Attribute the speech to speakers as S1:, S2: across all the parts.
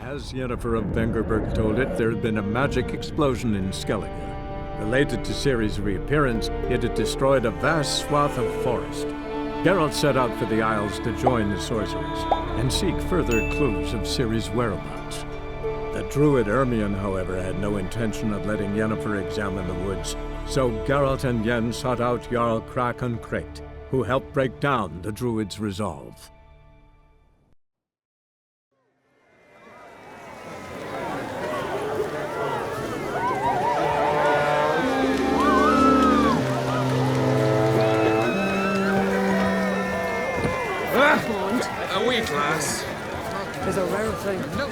S1: As Yennefer of Vengerberg told it, there had been a magic explosion in Skjall. Related to Ciri's reappearance, it had destroyed a vast swath of forest. Geralt set out for the Isles to join the sorcerers and seek further clues of Ciri's whereabouts. The druid Ermion, however, had no intention of letting Yennefer examine the woods, so Geralt and Yen sought out Jarl Krakon Krayt, who helped break down the druid's resolve.
S2: A wee glass.
S3: Is a rare thing.
S2: No,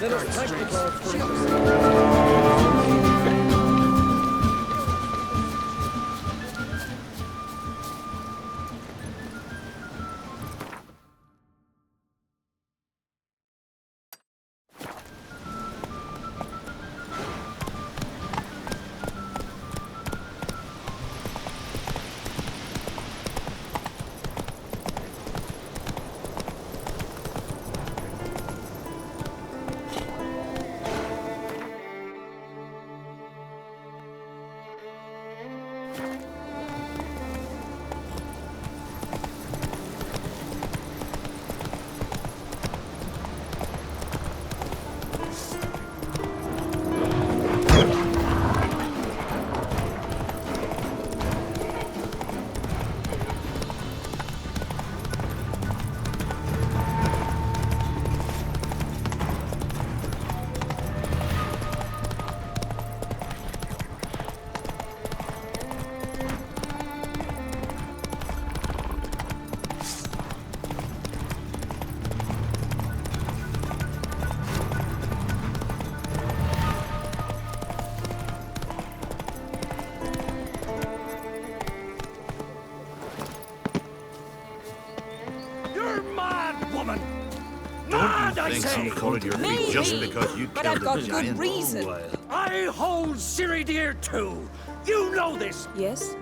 S4: You followed your feet just because you
S5: but
S4: killed
S5: I've got
S4: a
S5: good
S4: giant.
S5: reason.
S6: I hold Ciri dear too. You know this.
S5: Yes?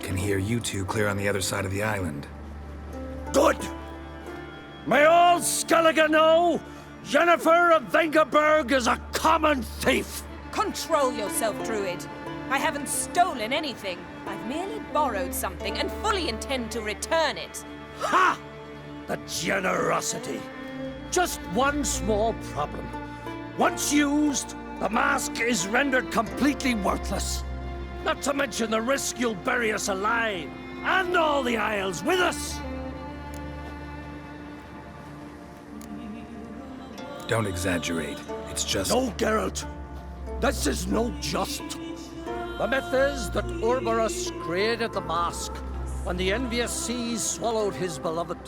S2: Can hear you two clear on the other side of the island.
S6: Good. May all Skellige know Yennefer of Vengerberg is a common thief.
S5: Control yourself, Druid. I haven't stolen anything. I've merely borrowed something and fully intend to return it.
S6: Ha! The generosity. Just one small problem. Once used, the mask is rendered completely worthless. Not to mention the risk you'll bury us alive, and all the Isles with us.
S2: Don't exaggerate. It's just...
S6: No, Geralt. This is no just. The myth is that Urberus created the mask when the envious seas swallowed his beloved.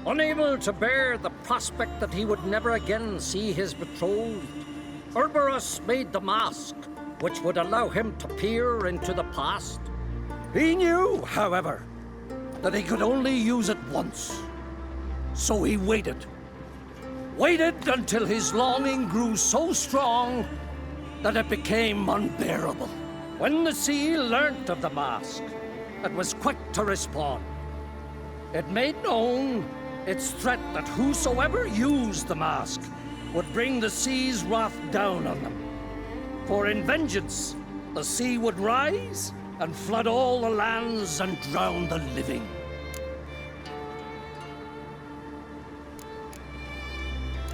S6: Unable to bear the prospect that he would never again see his betrothed, Urberus made the mask, which would allow him to peer into the past. He knew, however, that he could only use it once. So he waited. Waited until his longing grew so strong that it became unbearable. When the sea learnt of the mask, it was quick to respond. It made known its threat that whosoever used the mask would bring the sea's wrath down on them. For in vengeance, the sea would rise and flood all the lands and drown the living.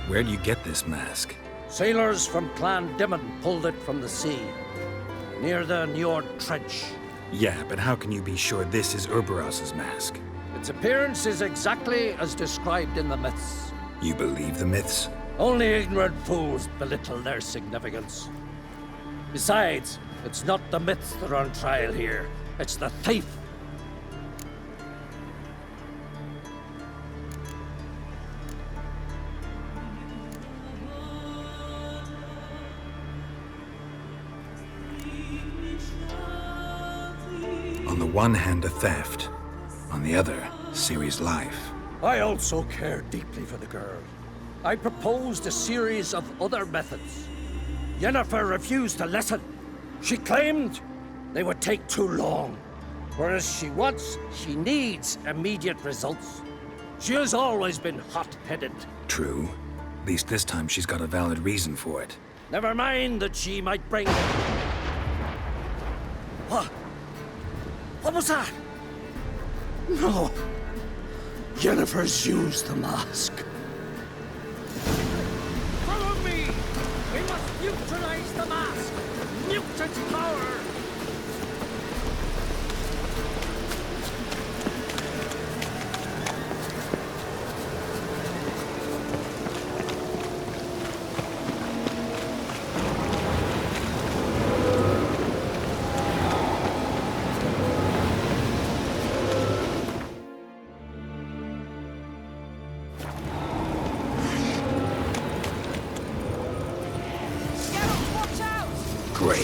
S2: Where do you get this mask?
S6: Sailors from Clan Dimon pulled it from the sea, near the Njord Trench.
S2: Yeah, but how can you be sure this is Urberos's mask?
S6: Its appearance is exactly as described in the myths.
S2: You believe the myths?
S6: Only ignorant fools belittle their significance. Besides, it's not the myths that are on trial here. It's the thief.
S2: On the one hand, a theft. On the other, Ciri's life.
S6: I also care deeply for the girl. I proposed a series of other methods. Yennefer refused to listen. She claimed they would take too long. Whereas she needs immediate results. She has always been hot-headed.
S2: True. least this time she's got a valid reason for it.
S6: Never mind that she might bring... What? What was that? No. Yennefer's used the mask. Follow me! We must neutralize the mask! Mute its power!
S2: Great.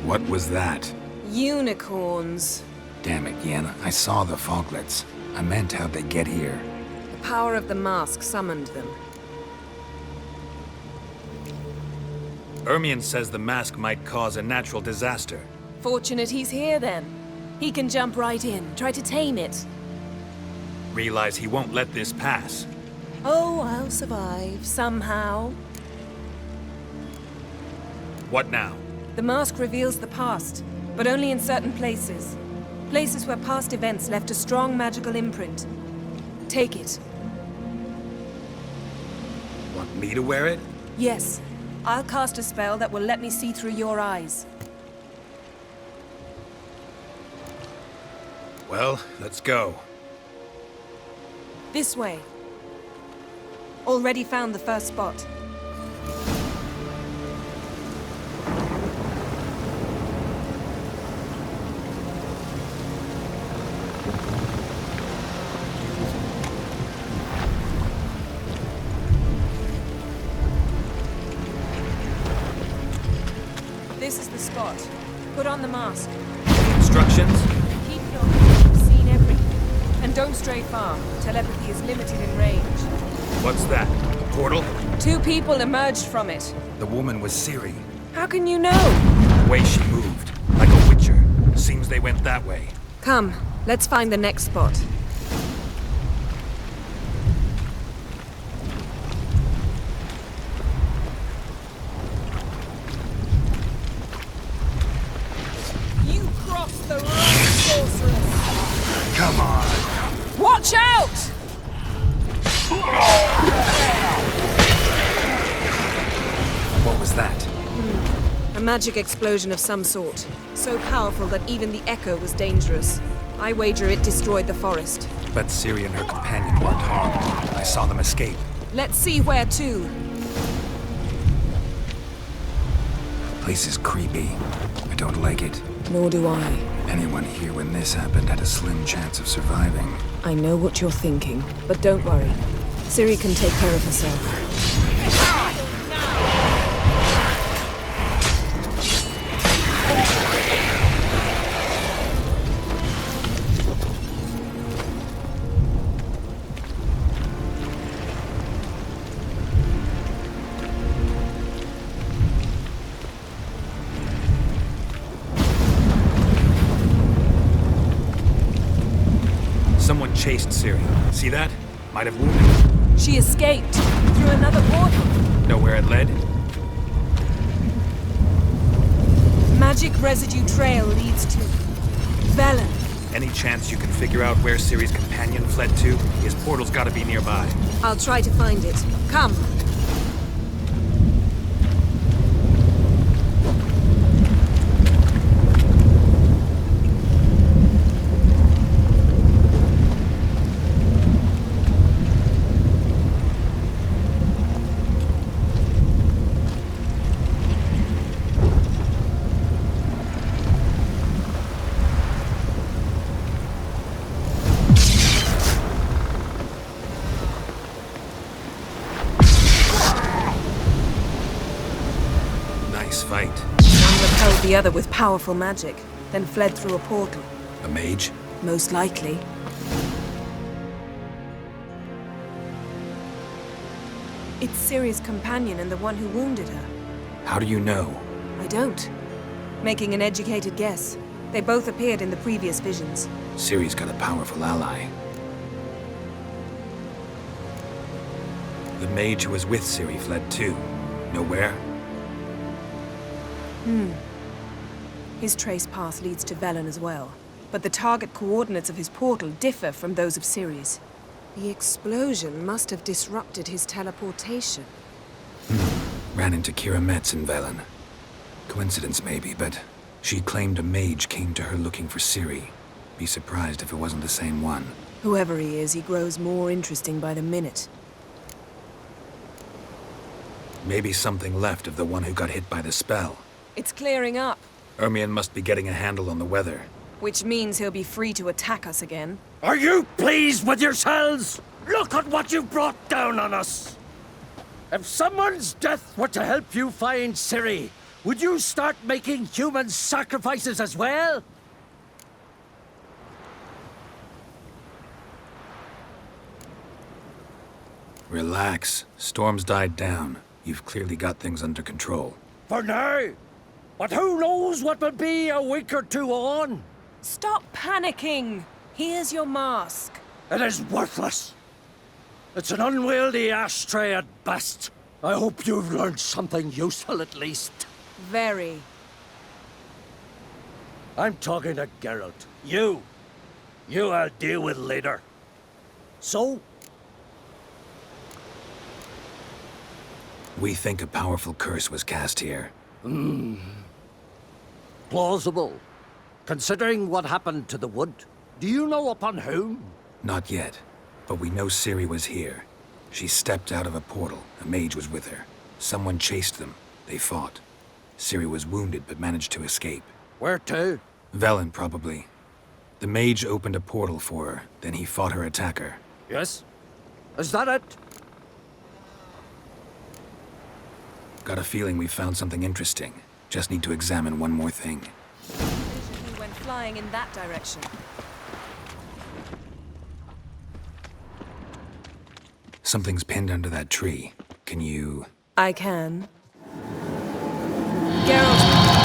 S2: What was that?
S5: Unicorns.
S2: Damn it, Yen. I saw the foglets. I meant how'd they get here.
S5: The power of the mask summoned them.
S7: Ermion says the mask might cause a natural disaster.
S5: Fortunate he's here then. He can jump right in, try to tame it.
S7: Realize he won't let this pass.
S5: Oh, I'll survive, somehow.
S7: What now?
S5: The mask reveals the past, but only in certain places. Places where past events left a strong magical imprint. Take it.
S7: Want me to wear it?
S5: Yes. I'll cast a spell that will let me see through your eyes.
S7: Well, let's go.
S5: This way. Already found the first spot. This is the spot. Put on the mask.
S7: Instructions?
S5: Keep it on. You've seen everything. And don't stray far. Telepathy is limited in range.
S7: What's that? A portal?
S5: 2 people emerged from it.
S2: The woman was Ciri.
S5: How can you know?
S7: The way she moved. Like a witcher. Seems they went that way.
S5: Come, let's find the next spot. You crossed the road, sorceress!
S2: Come on!
S5: Watch out!
S2: What was that?
S5: A magic explosion of some sort. So powerful that even the echo was dangerous. I wager it destroyed the forest.
S2: Bet Ciri and her companion weren't harmed. I saw them escape.
S5: Let's see where to.
S2: The place is creepy. I don't like it.
S5: Nor do I.
S2: Anyone here when this happened had a slim chance of surviving.
S5: I know what you're thinking, but don't worry. Ciri can take care of herself.
S7: Someone chased Ciri. See that? Might have wounded her.
S5: She escaped through another portal.
S7: Know where it led?
S5: Magic residue trail leads to Velen.
S7: Any chance you can figure out where Ciri's companion fled to? His portal's gotta be nearby.
S5: I'll try to find it. Come.
S7: Nice fight.
S5: One repelled the other with powerful magic, then fled through a portal.
S2: A mage?
S5: Most likely. It's Ciri's companion and the one who wounded her.
S2: How do you know?
S5: I don't. Making an educated guess. They both appeared in the previous visions.
S2: Ciri's got a powerful ally. The mage who was with Ciri fled too. Know where?
S5: His trace path leads to Velen as well. But the target coordinates of his portal differ from those of Ciri's. The explosion must have disrupted his teleportation.
S2: Ran into Kira Metz in Velen. Coincidence maybe, but she claimed a mage came to her looking for Ciri. Be surprised if it wasn't the same one.
S5: Whoever he is, he grows more interesting by the minute.
S2: Maybe something left of the one who got hit by the spell.
S5: It's clearing up,
S2: Ermion must be getting a handle on the weather.
S5: which means he'll be free to attack us again.
S6: Are you pleased with yourselves? Look at what you've brought down on us! If someone's death were to help you find Ciri, would you start making human sacrifices as well?
S2: Relax. Storm's died down. You've clearly got things under control.
S6: For now. But who knows what will be a week or two on?
S5: Stop panicking! Here's your mask.
S6: It is worthless. It's an unwieldy ashtray at best. I hope you've learned something useful at least.
S5: Very.
S6: I'm talking to Geralt. You I'll deal with later. So?
S2: We think a powerful curse was cast here.
S6: Plausible. Considering what happened to the wood, do you know upon whom?
S2: Not yet, but we know Ciri was here. She stepped out of a portal. A mage was with her. Someone chased them. They fought. Ciri was wounded but managed to escape.
S6: Where to?
S2: Velen, probably. The mage opened a portal for her, then he fought her attacker.
S6: Yes? Is that it?
S2: Got a feeling we found something interesting. Just need to examine one more thing.
S5: He went flying in that direction.
S2: Something's pinned under that tree. Can you...
S5: I can. Geralt!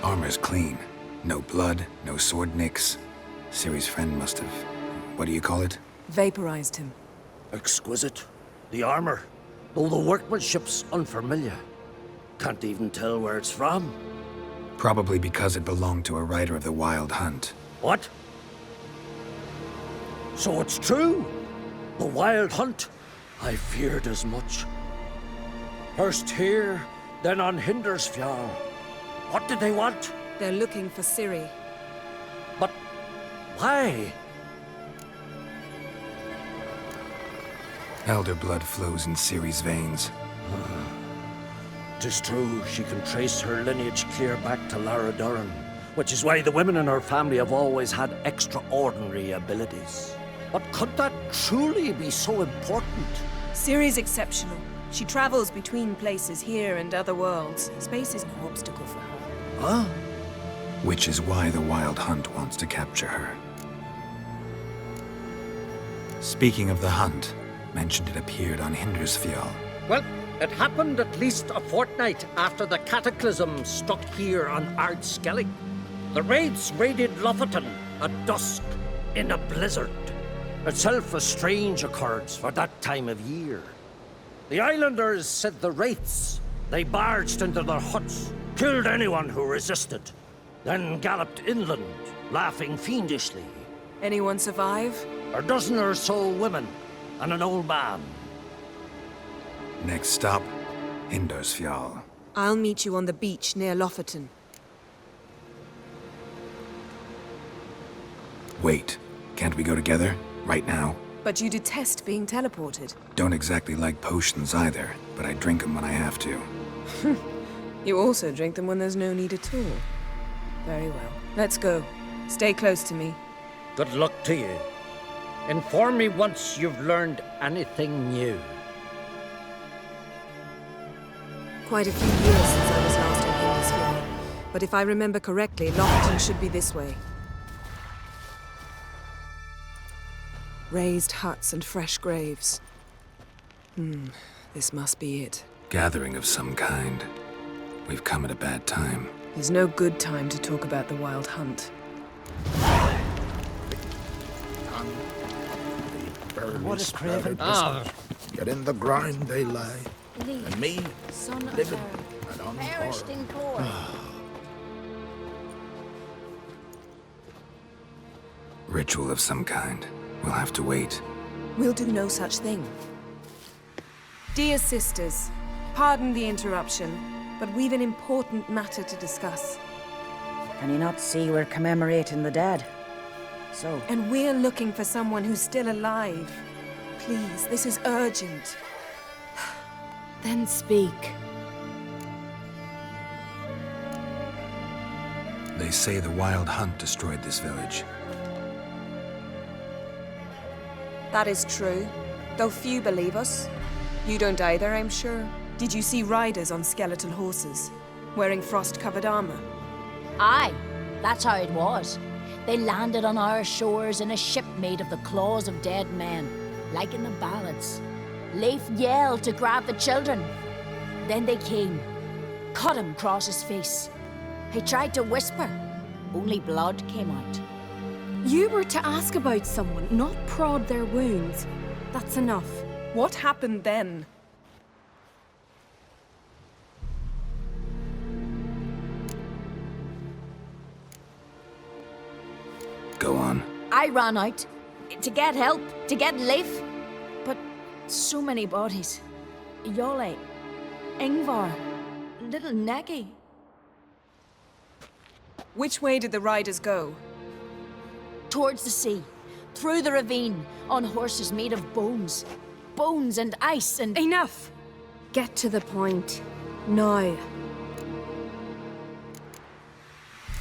S2: Armor's clean. No blood, no sword nicks. Ciri's friend must have... What do you call it?
S5: Vaporized him.
S6: Exquisite. The armor, though the workmanship's unfamiliar. Can't even tell where it's from.
S2: Probably because it belonged to a rider of the Wild Hunt.
S6: What? So it's true? The Wild Hunt? I feared as much. First here, then on Hindersfjall. What did they want?
S5: They're looking for Ciri.
S6: But why?
S2: Elder blood flows in Ciri's veins.
S6: 'Tis true, she can trace her lineage clear back to Lara Duran, which is why the women in her family have always had extraordinary abilities. But could that truly be so important?
S5: Ciri's exceptional. She travels between places here and other worlds. Space is no obstacle for her.
S6: Huh?
S2: Which is why the Wild Hunt wants to capture her. Speaking of the hunt, mentioned it appeared on Hindersfjall.
S6: Well, it happened at least a fortnight after the cataclysm struck here on Skjall. The raids raided Lofoten at dusk in a blizzard. Itself a strange occurrence for that time of year. The islanders said the wraiths. They barged into their huts, killed anyone who resisted, then galloped inland, laughing fiendishly.
S5: Anyone survive?
S6: A dozen or so women and an old man.
S2: Next stop, Hindersfjall.
S5: I'll meet you on the beach near Lofoten.
S2: Wait, can't we go together? Right now?
S5: But you detest being teleported.
S2: Don't exactly like potions either, but I drink them when I have to.
S5: You also drink them when there's no need at all. Very well. Let's go. Stay close to me.
S6: Good luck to you. Inform me once you've learned anything new.
S5: Quite a few years since I was last on Hindisville. But if I remember correctly, Lockton should be this way. Raised huts and fresh graves. This must be it.
S2: Gathering of some kind. We've come at a bad time.
S5: There's no good time to talk about the Wild Hunt.
S3: What is Craven?
S4: Yet in the grind they lie.
S8: Lee,
S4: And me,
S8: son of
S4: living
S8: Aaron,
S4: and
S8: perished
S4: unborn.
S8: in gore.
S2: Ritual of some kind. We'll have to wait.
S5: We'll do no such thing. Dear sisters, pardon the interruption, but we've an important matter to discuss.
S3: Can you not see we're commemorating the dead? So,
S5: And we're looking for someone who's still alive. Please, this is urgent.
S8: Then speak.
S2: They say the Wild Hunt destroyed this village.
S5: That is true, though few believe us. You don't either, I'm sure. Did you see riders on skeletal horses, wearing frost-covered armor?
S8: Aye, that's how it was. They landed on our shores in a ship made of the claws of dead men, like in the ballads. Leif yelled to grab the children. Then they came, cut him across his face. He tried to whisper, only blood came out.
S9: You were to ask about someone, not prod their wounds. That's enough.
S5: What happened then?
S2: Go on.
S8: I ran out to get help, to get Leif. But so many bodies. Yolle, Ingvar, little Neki.
S5: Which way did the riders go?
S8: Towards the sea, through the ravine, on horses made of bones. Bones and ice and...
S9: Enough! Get to the point. Now.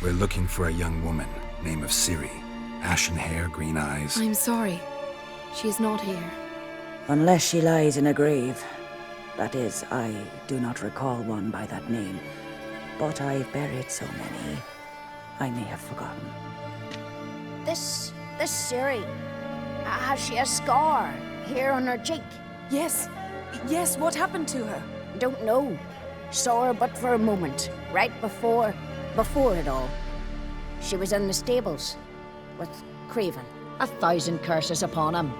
S2: We're looking for a young woman, name of Ciri. Ashen hair, green eyes.
S9: I'm sorry. She is not here.
S3: unless she lies in a grave. That is, I do not recall one by that name. But I've buried so many, I may have forgotten.
S8: This Ciri, has she a scar here on her cheek?
S5: Yes. Yes, what happened to her?
S8: Don't know. Saw her but for a moment, right before it all. She was in the stables with Craven. 1,000 curses upon him.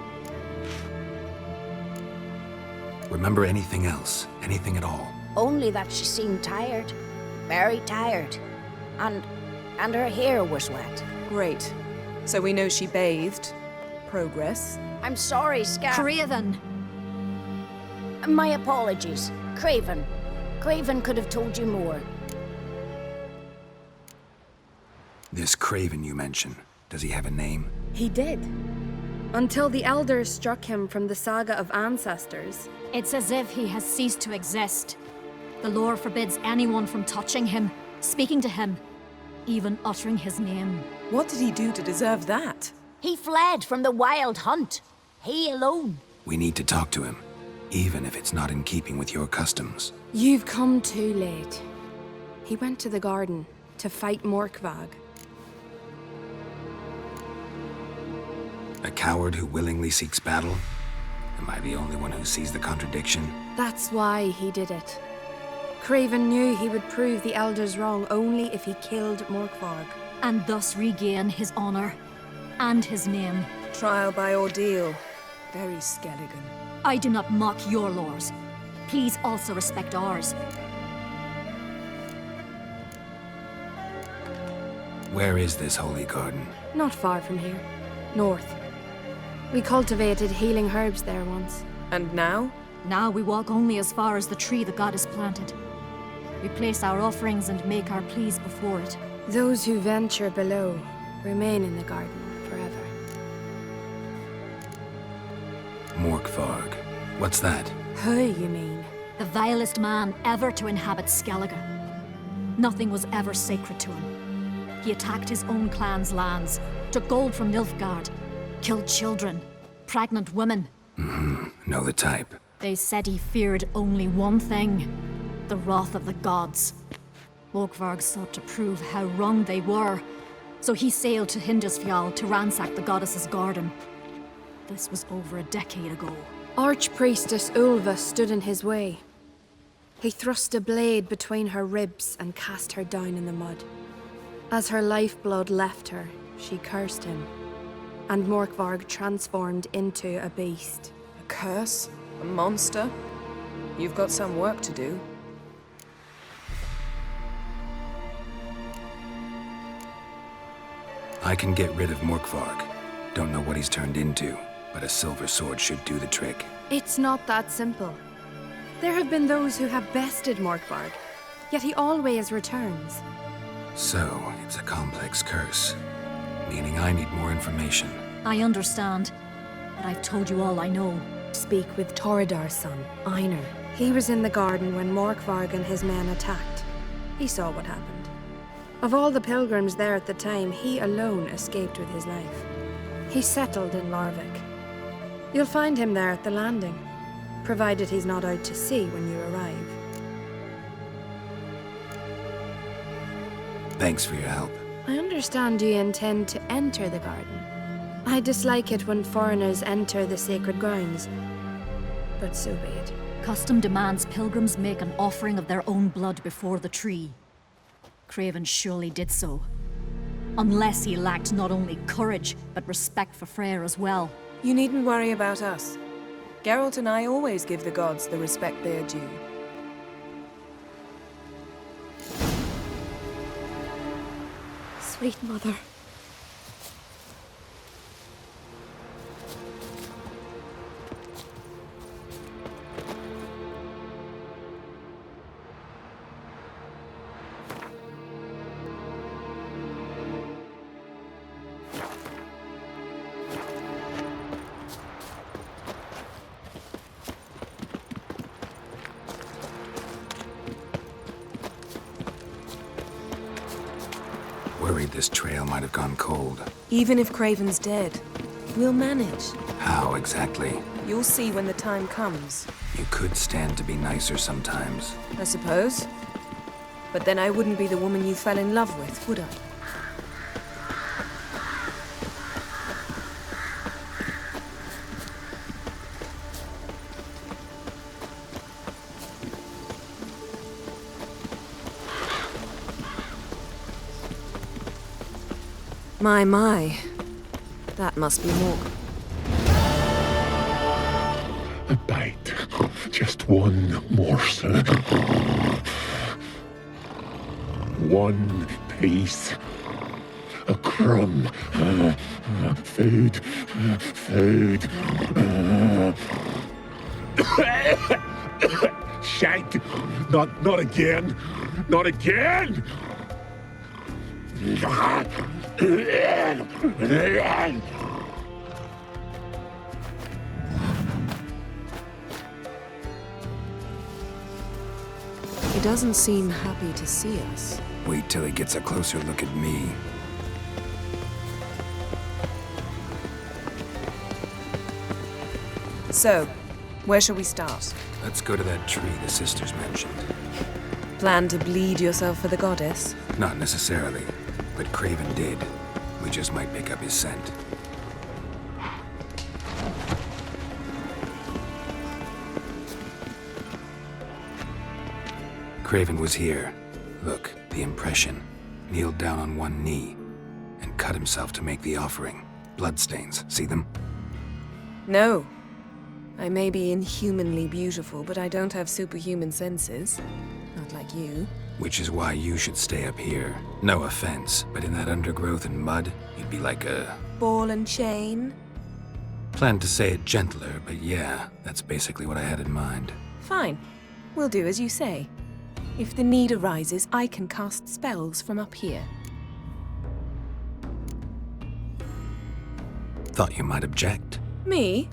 S2: Remember anything else? Anything at all?
S8: Only that she seemed tired. Very tired. And her hair was wet.
S5: Great. So we know she bathed. Progress.
S8: I'm sorry, Skjall.
S9: Craven!
S8: My apologies. Craven. Craven could have told you more.
S2: This Craven you mention, does he have a name?
S9: He did. Until the elders struck him from the saga of ancestors.
S10: It's as if he has ceased to exist. The lore forbids anyone from touching him, speaking to him, even uttering his name.
S5: What did he do to deserve that?
S8: He fled from the Wild Hunt. He alone.
S2: We need to talk to him, even if it's not in keeping with your customs.
S9: You've come too late. He went to the garden to fight Morkvarg.
S2: A coward who willingly seeks battle? Am I the only one who sees the contradiction?
S9: That's why he did it. Craven knew he would prove the elders wrong only if he killed Morkvarg.
S10: And thus regain his honor and his name.
S5: Trial by ordeal. Very Skelligan.
S10: I do not mock your laws. Please also respect ours.
S2: Where is this holy garden?
S9: Not far from here. North. We cultivated healing herbs there once.
S5: And now?
S10: Now we walk only as far as the tree the goddess planted. We place our offerings and make our pleas before it.
S9: Those who venture below remain in the garden forever.
S2: Morkvarg. What's that?
S9: Who, you mean?
S10: The vilest man ever to inhabit Skellige. Nothing was ever sacred to him. He attacked his own clan's lands, took gold from Nilfgaard, killed children, pregnant women.
S2: Know the type.
S10: They said he feared only one thing, the wrath of the gods. Morkvarg sought to prove how wrong they were, so he sailed to Skjall to ransack the goddess's garden. This was over a decade ago.
S9: Archpriestess Ulva stood in his way. He thrust a blade between her ribs and cast her down in the mud. As her lifeblood left her, she cursed him, and Morkvarg transformed into a beast.
S5: A curse? A monster? You've got some work to do.
S2: I can get rid of Morkvarg. Don't know what he's turned into, but a silver sword should do the trick.
S9: It's not that simple. There have been those who have bested Morkvarg, yet he always returns.
S2: So, it's a complex curse, meaning I need more information.
S10: I understand, but I've told you all I know.
S9: Speak with Torridar's son, Einar. He was in the garden when Morkvarg and his men attacked. He saw what happened. Of all the pilgrims there at the time, he alone escaped with his life. He settled in Larvik. You'll find him there at the landing, provided he's not out to sea when you arrive.
S2: Thanks for your help.
S9: I understand you intend to enter the garden. I dislike it when foreigners enter the sacred grounds, but so be it.
S10: Custom demands pilgrims make an offering of their own blood before the tree. Craven surely did so. Unless he lacked not only courage, but respect for Freya as well.
S5: You needn't worry about us. Geralt and I always give the gods the respect they are due.
S9: Sweet mother.
S2: Worried this trail might have gone cold.
S5: Even if Craven's dead, we'll manage.
S2: How exactly?
S5: You'll see when the time comes.
S2: You could stand to be nicer sometimes.
S5: I suppose. But then I wouldn't be the woman you fell in love with, would I? My. That must be Mork.
S11: A bite. Just one morsel. One piece. A crumb. Food. Food. Shite. Not again. Not again!
S5: He doesn't seem happy to see us.
S2: Wait till he gets a closer look at me.
S5: So, where shall we start?
S2: Let's go to that tree the sisters mentioned.
S5: Plan to bleed yourself for the goddess?
S2: Not necessarily, but Craven did. We just might pick up his scent. Craven was here. Look, the impression. Kneeled down on one knee and cut himself to make the offering. Bloodstains, see them?
S5: No. I may be inhumanly beautiful, but I don't have superhuman senses. Not like you.
S2: Which is why you should stay up here. No offense, but in that undergrowth and mud, you'd be like a...
S5: ball and chain?
S2: Planned to say it gentler, but yeah, that's basically what I had in mind.
S5: Fine. We'll do as you say. If the need arises, I can cast spells from up here.
S2: Thought you might object.
S5: Me?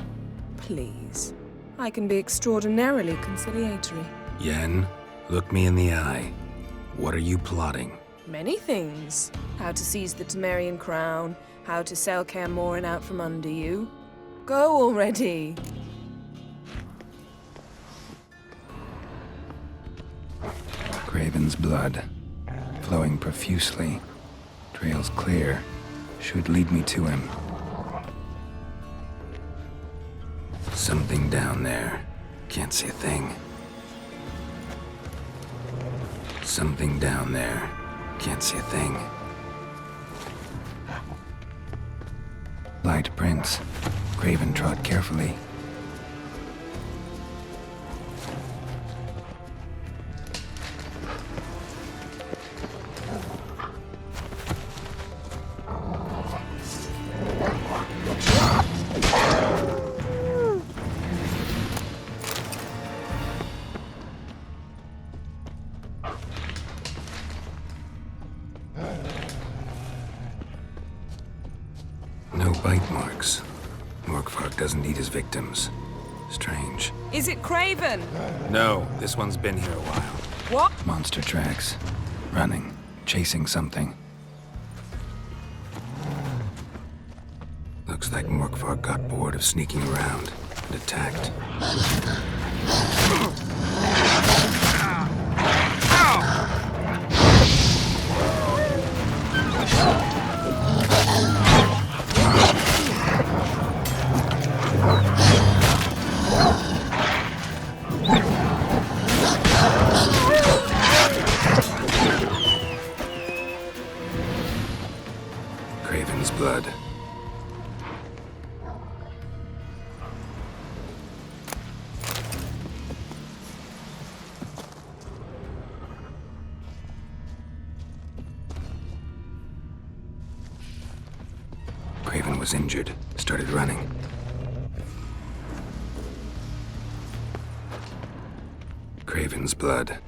S5: Please. I can be extraordinarily conciliatory.
S2: Yen, look me in the eye. What are you plotting?
S5: Many things. How to seize the Temerian crown, how to sell Kaer Morhen out from under you. Go already!
S2: Craven's blood, flowing profusely. Trails clear. Should lead me to him. Something down there. Can't see a thing. Something down there. Can't see a thing. Light prints. Craven trod carefully. No bite marks. Morkvarg doesn't eat his victims. Strange.
S5: Is it Craven?
S2: No, this one's been here a while.
S5: What?
S2: Monster tracks. Running. Chasing something. Looks like Morkvarg got bored of sneaking around and attacked. Craven's blood. Craven was injured, started running. Craven's blood.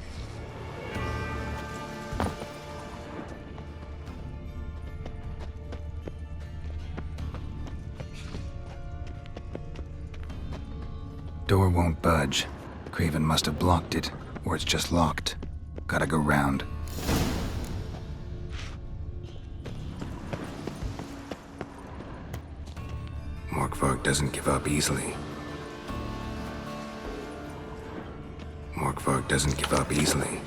S2: Door won't budge. Craven must have blocked it, or it's just locked. Gotta go round. Morkvarg doesn't give up easily. Morkvarg doesn't give up easily.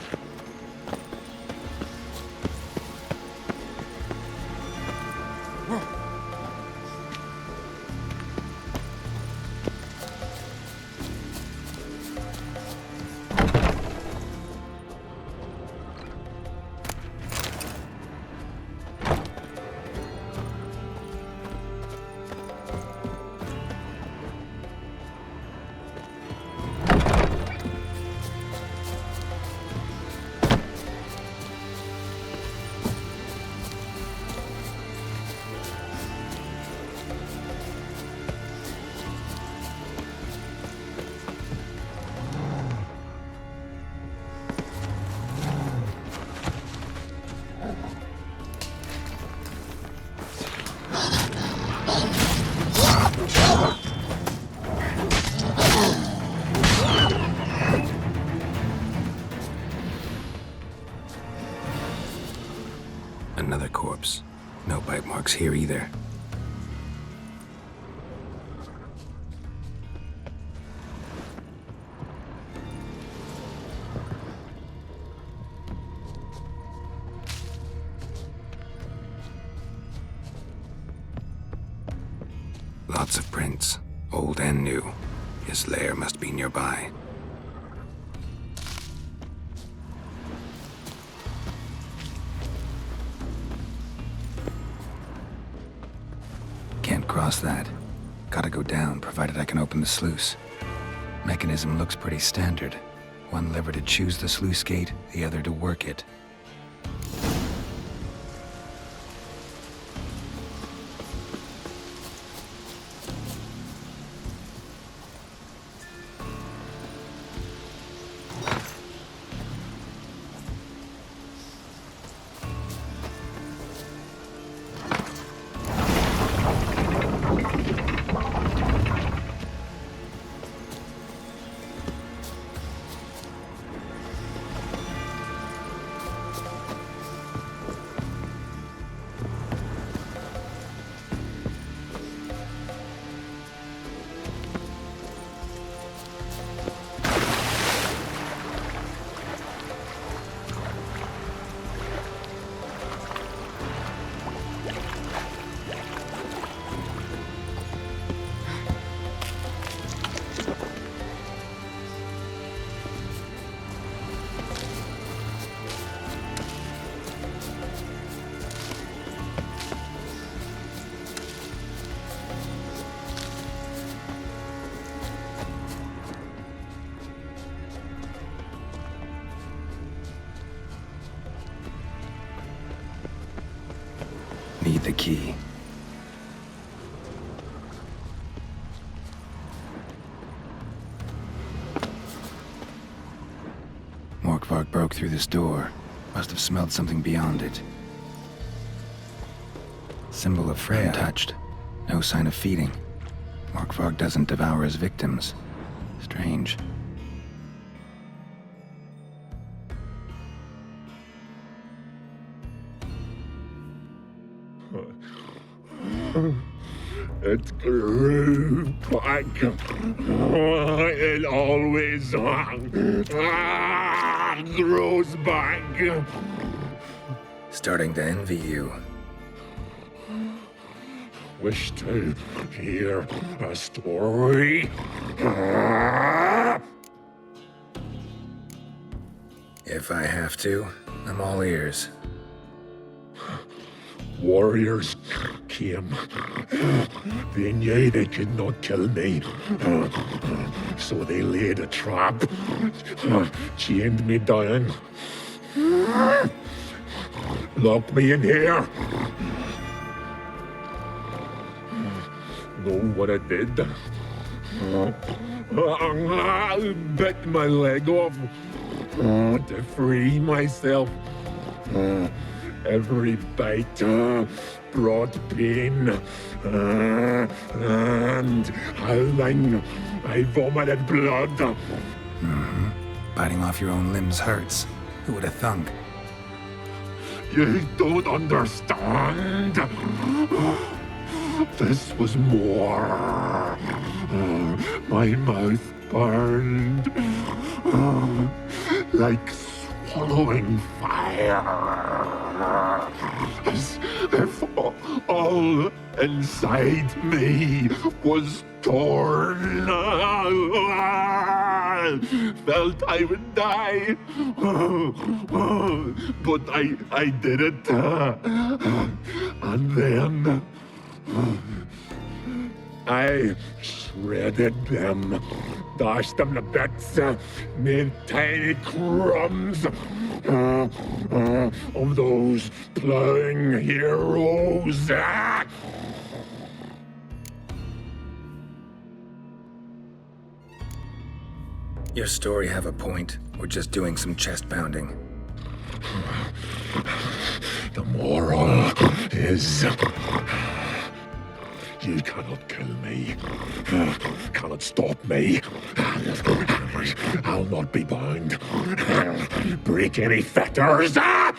S2: Another corpse. No bite marks here either. Lots of prints, old and new. His lair must be nearby. Can't cross that. Gotta go down, provided I can open the sluice. Mechanism looks pretty standard. One lever to choose the sluice gate, the other to work it. need the key. Morkvarg broke through this door. Must have smelled something beyond it. Symbol of Freya. Untouched. No sign of feeding. Morkvarg doesn't devour his victims. Strange.
S11: It grew back. It always grows back.
S2: Starting to envy you.
S11: Wish to hear a story?
S2: If I have to, I'm all ears.
S11: Warriors came. They knew they could not kill me. So they laid a trap. Chained me down. Locked me in here. Know what I did? Bit my leg off to free myself. Every bite brought pain, and howling, I vomited blood.
S2: Mm-hmm. Biting off your own limbs hurts. Who would have thunk?
S11: You don't understand. This was more. My mouth burned like swallowing fire. As if all inside me was torn. Felt I would die. But I did it. And then I shredded them, dashed them to bits, made tiny crumbs of those plowing heroes.
S2: Your story have a point. We're just doing some chest pounding.
S11: The moral is... You cannot kill me. Cannot stop me. I'll not be bound. Break any fetters. The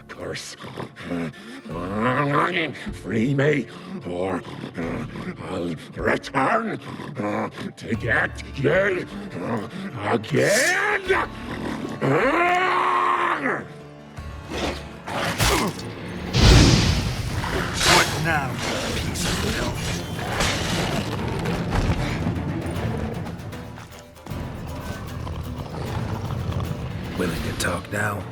S11: curse. Free me, or I'll return to get you again.
S7: What now, you piece of filth?
S2: Willing to talk now?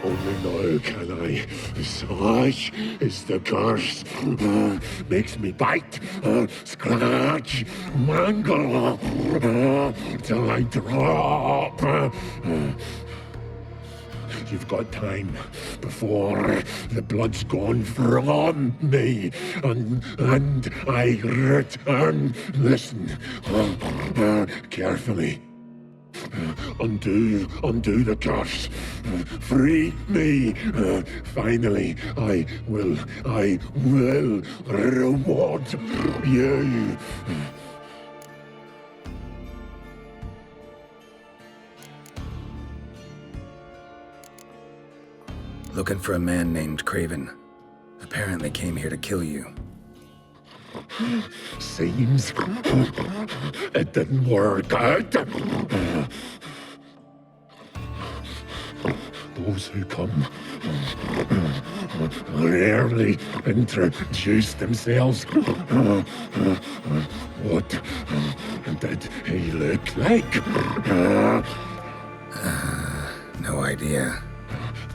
S11: Only now can I. Such is the curse. Makes me bite, scratch, mangle, till I drop. You've got time before the blood's gone from me, and I return. Listen, carefully. Undo the curse. Free me. Finally, I will reward you.
S2: Looking for a man named Craven. Apparently came here to kill you.
S11: Seems it didn't work out. Those who come rarely introduce themselves. What did he look like?
S2: No idea.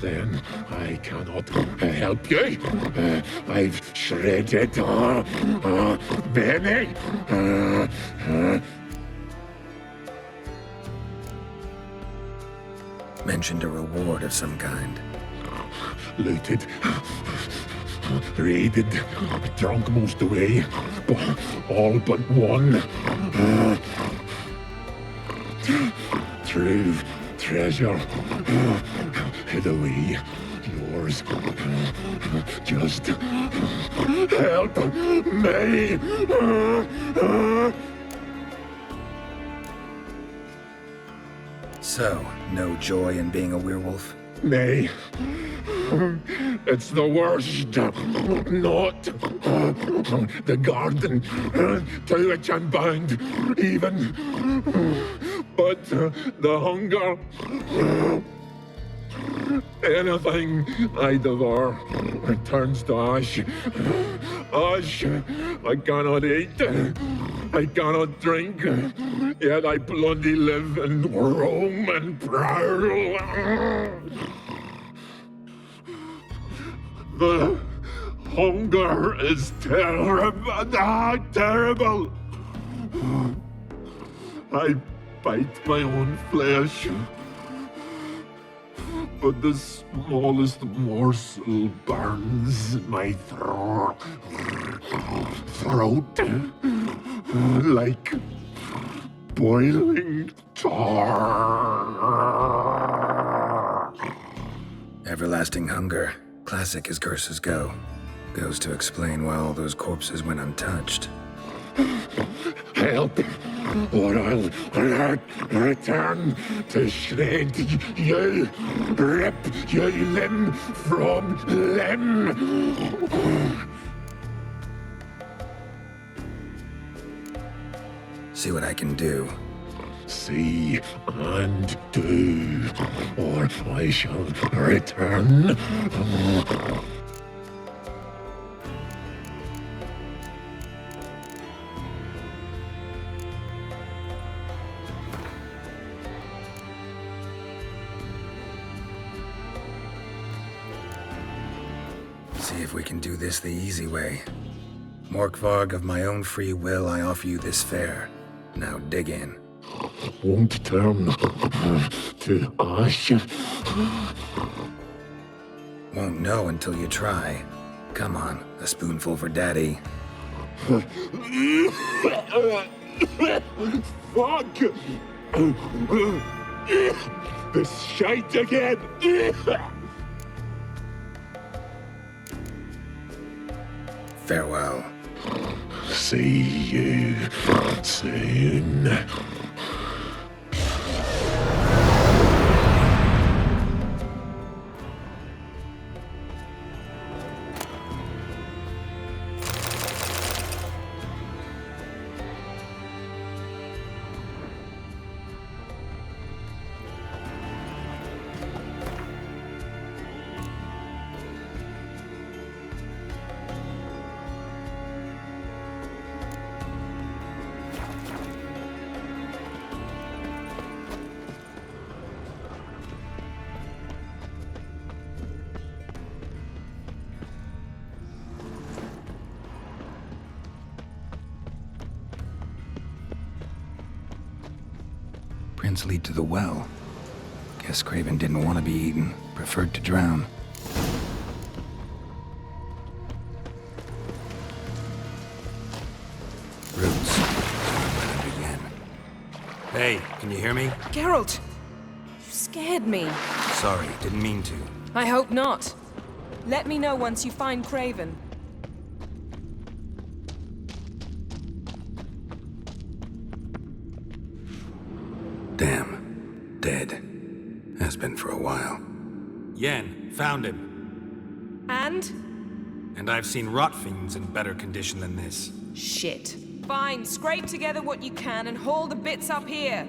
S11: Then I cannot help you. I've shredded many.
S2: Mentioned a reward of some kind.
S11: looted, raided, drunk most away, all but one. True treasure hid away. Yours. Just help me.
S2: So, no joy in being a werewolf?
S11: Nay. It's the worst. Not the garden to which I'm bound, even. But the hunger. Anything I devour turns to ash. Ash I cannot eat. I cannot drink. Yet I bloody live and roam and prowl. The hunger is terrible. Terrible. I bite my own flesh. But the smallest morsel burns my throat like boiling tar.
S2: Everlasting hunger, classic as curses go. Goes to explain why all those corpses went untouched.
S11: Help, or I'll return to shred you, rip you limb from limb.
S2: See what I can do.
S11: See and do, or I shall return.
S2: See if we can do this the easy way. Morkvarg, of my own free will, I offer you this fare. Now dig in.
S11: Won't turn to ash.
S2: Won't know until you try. Come on, a spoonful for Daddy.
S11: Fuck! This shite again!
S2: Farewell.
S11: See you soon.
S2: Prints lead to the well. Guess Craven didn't want to be eaten, preferred to drown. Roots. Under Yen. Hey, can you hear me?
S5: Geralt! You scared me.
S2: Sorry, didn't mean to.
S5: I hope not. Let me know once you find Craven.
S2: Damn. Dead. Has been for a while.
S7: Yen, found him.
S5: And?
S7: And I've seen rot fiends in better condition than this.
S5: Shit. Fine, scrape together what you can and haul the bits up here.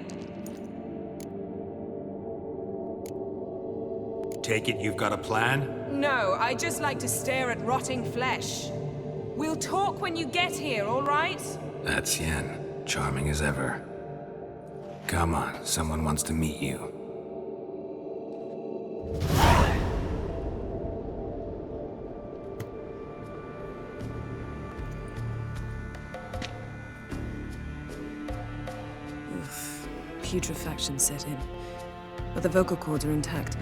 S7: Take it you've got a plan?
S5: No, I just like to stare at rotting flesh. We'll talk when you get here, all right?
S2: That's Yen. Charming as ever. Come on, someone wants to meet you.
S5: Oof. Putrefaction set in. But the vocal cords are intact.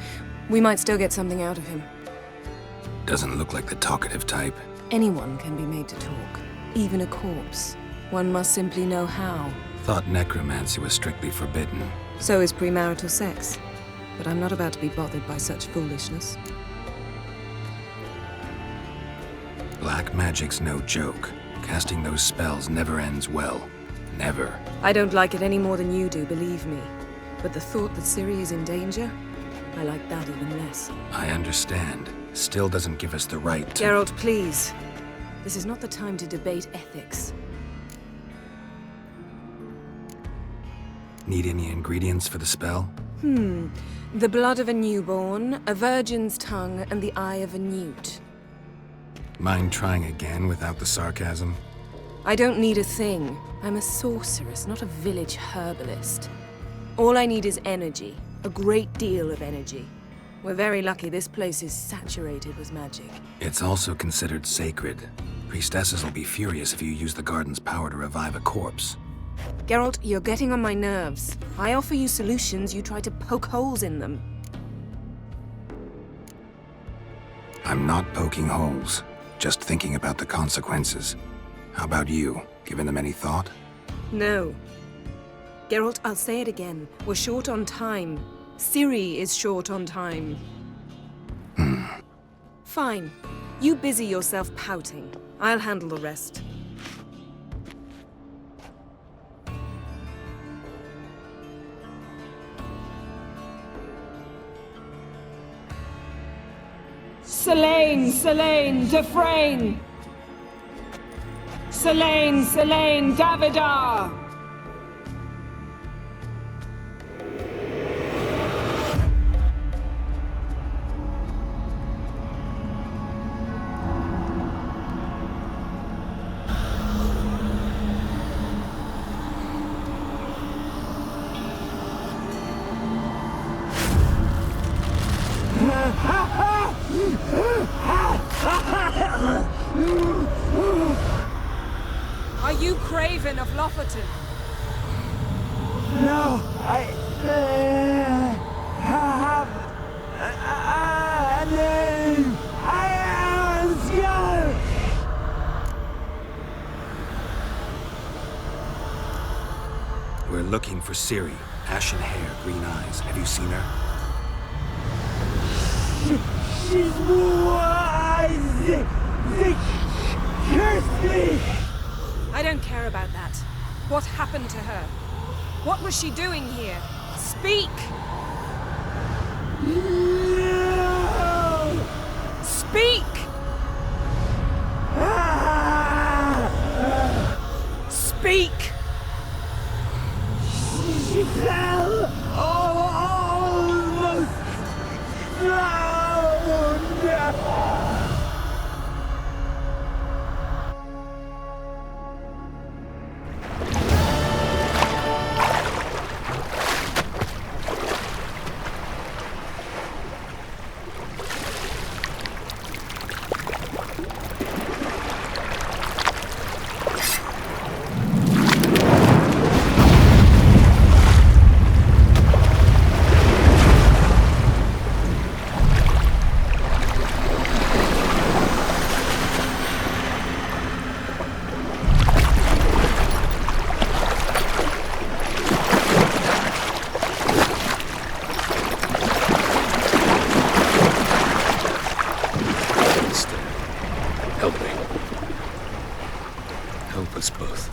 S5: We might still get something out of him.
S2: Doesn't look like the talkative type.
S5: Anyone can be made to talk, even a corpse. One must simply know how.
S2: Thought necromancy was strictly forbidden.
S5: So is premarital sex. But I'm not about to be bothered by such foolishness.
S2: Black magic's no joke. Casting those spells never ends well. Never.
S5: I don't like it any more than you do, believe me. But the thought that Ciri is in danger, I like that even less.
S2: I understand. Still doesn't give us the right to—
S5: Geralt, please. This is not the time to debate ethics.
S2: Need any ingredients for the spell?
S5: The blood of a newborn, a virgin's tongue, and the eye of a newt.
S2: Mind trying again without the sarcasm?
S5: I don't need a thing. I'm a sorceress, not a village herbalist. All I need is energy. A great deal of energy. We're very lucky this place is saturated with magic.
S2: It's also considered sacred. Priestesses will be furious if you use the garden's power to revive a corpse.
S5: Geralt, you're getting on my nerves. I offer you solutions, you try to poke holes in them.
S2: I'm not poking holes, just thinking about the consequences. How about you? Given them any thought?
S5: No. Geralt, I'll say it again. We're short on time. Ciri is short on time. Fine. You busy yourself pouting. I'll handle the rest.
S12: Selene, Selene, Defrain! Selene, Selene, Davidar!
S5: Are you Craven of Lofoten?
S12: No, I have a name. I am Skjall.
S2: We're looking for Ciri. Ashen hair, green eyes. Have you seen her?
S12: She's wise. They cursed me.
S5: I don't care about that. What happened to her? What was she doing here? Speak!
S12: No.
S5: Speak! Speak!
S12: She fell almost drowned.
S2: Help me. Help us both.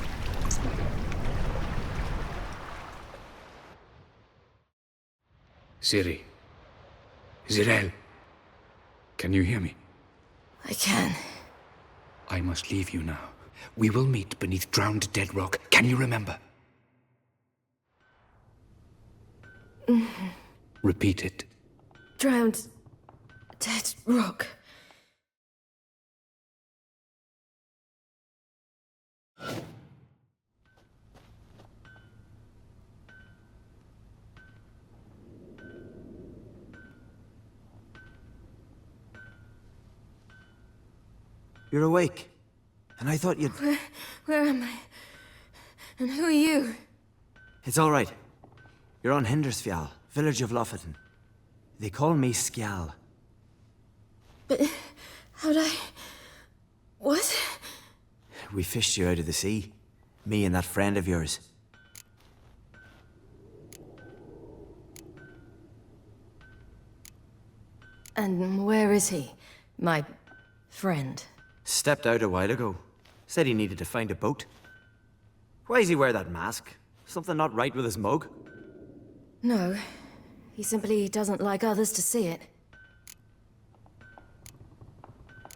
S13: Ciri. Zirel. Can you hear me?
S3: I can.
S13: I must leave you now. We will meet beneath drowned dead rock. Can you remember? Repeat it.
S9: Drowned. Dead rock.
S14: You're awake. And I thought you'd...
S9: Where am I? And who are you?
S14: It's all right. You're on Hindersfjall, village of Lofoten. They call me Skjall.
S9: But How'd I... What?
S14: We fished you out of the sea. Me and that friend of yours.
S9: And where is he? My friend?
S14: Stepped out a while ago. Said he needed to find a boat. Why does he wear that mask? Something not right with his mug?
S9: No. He simply doesn't like others to see it.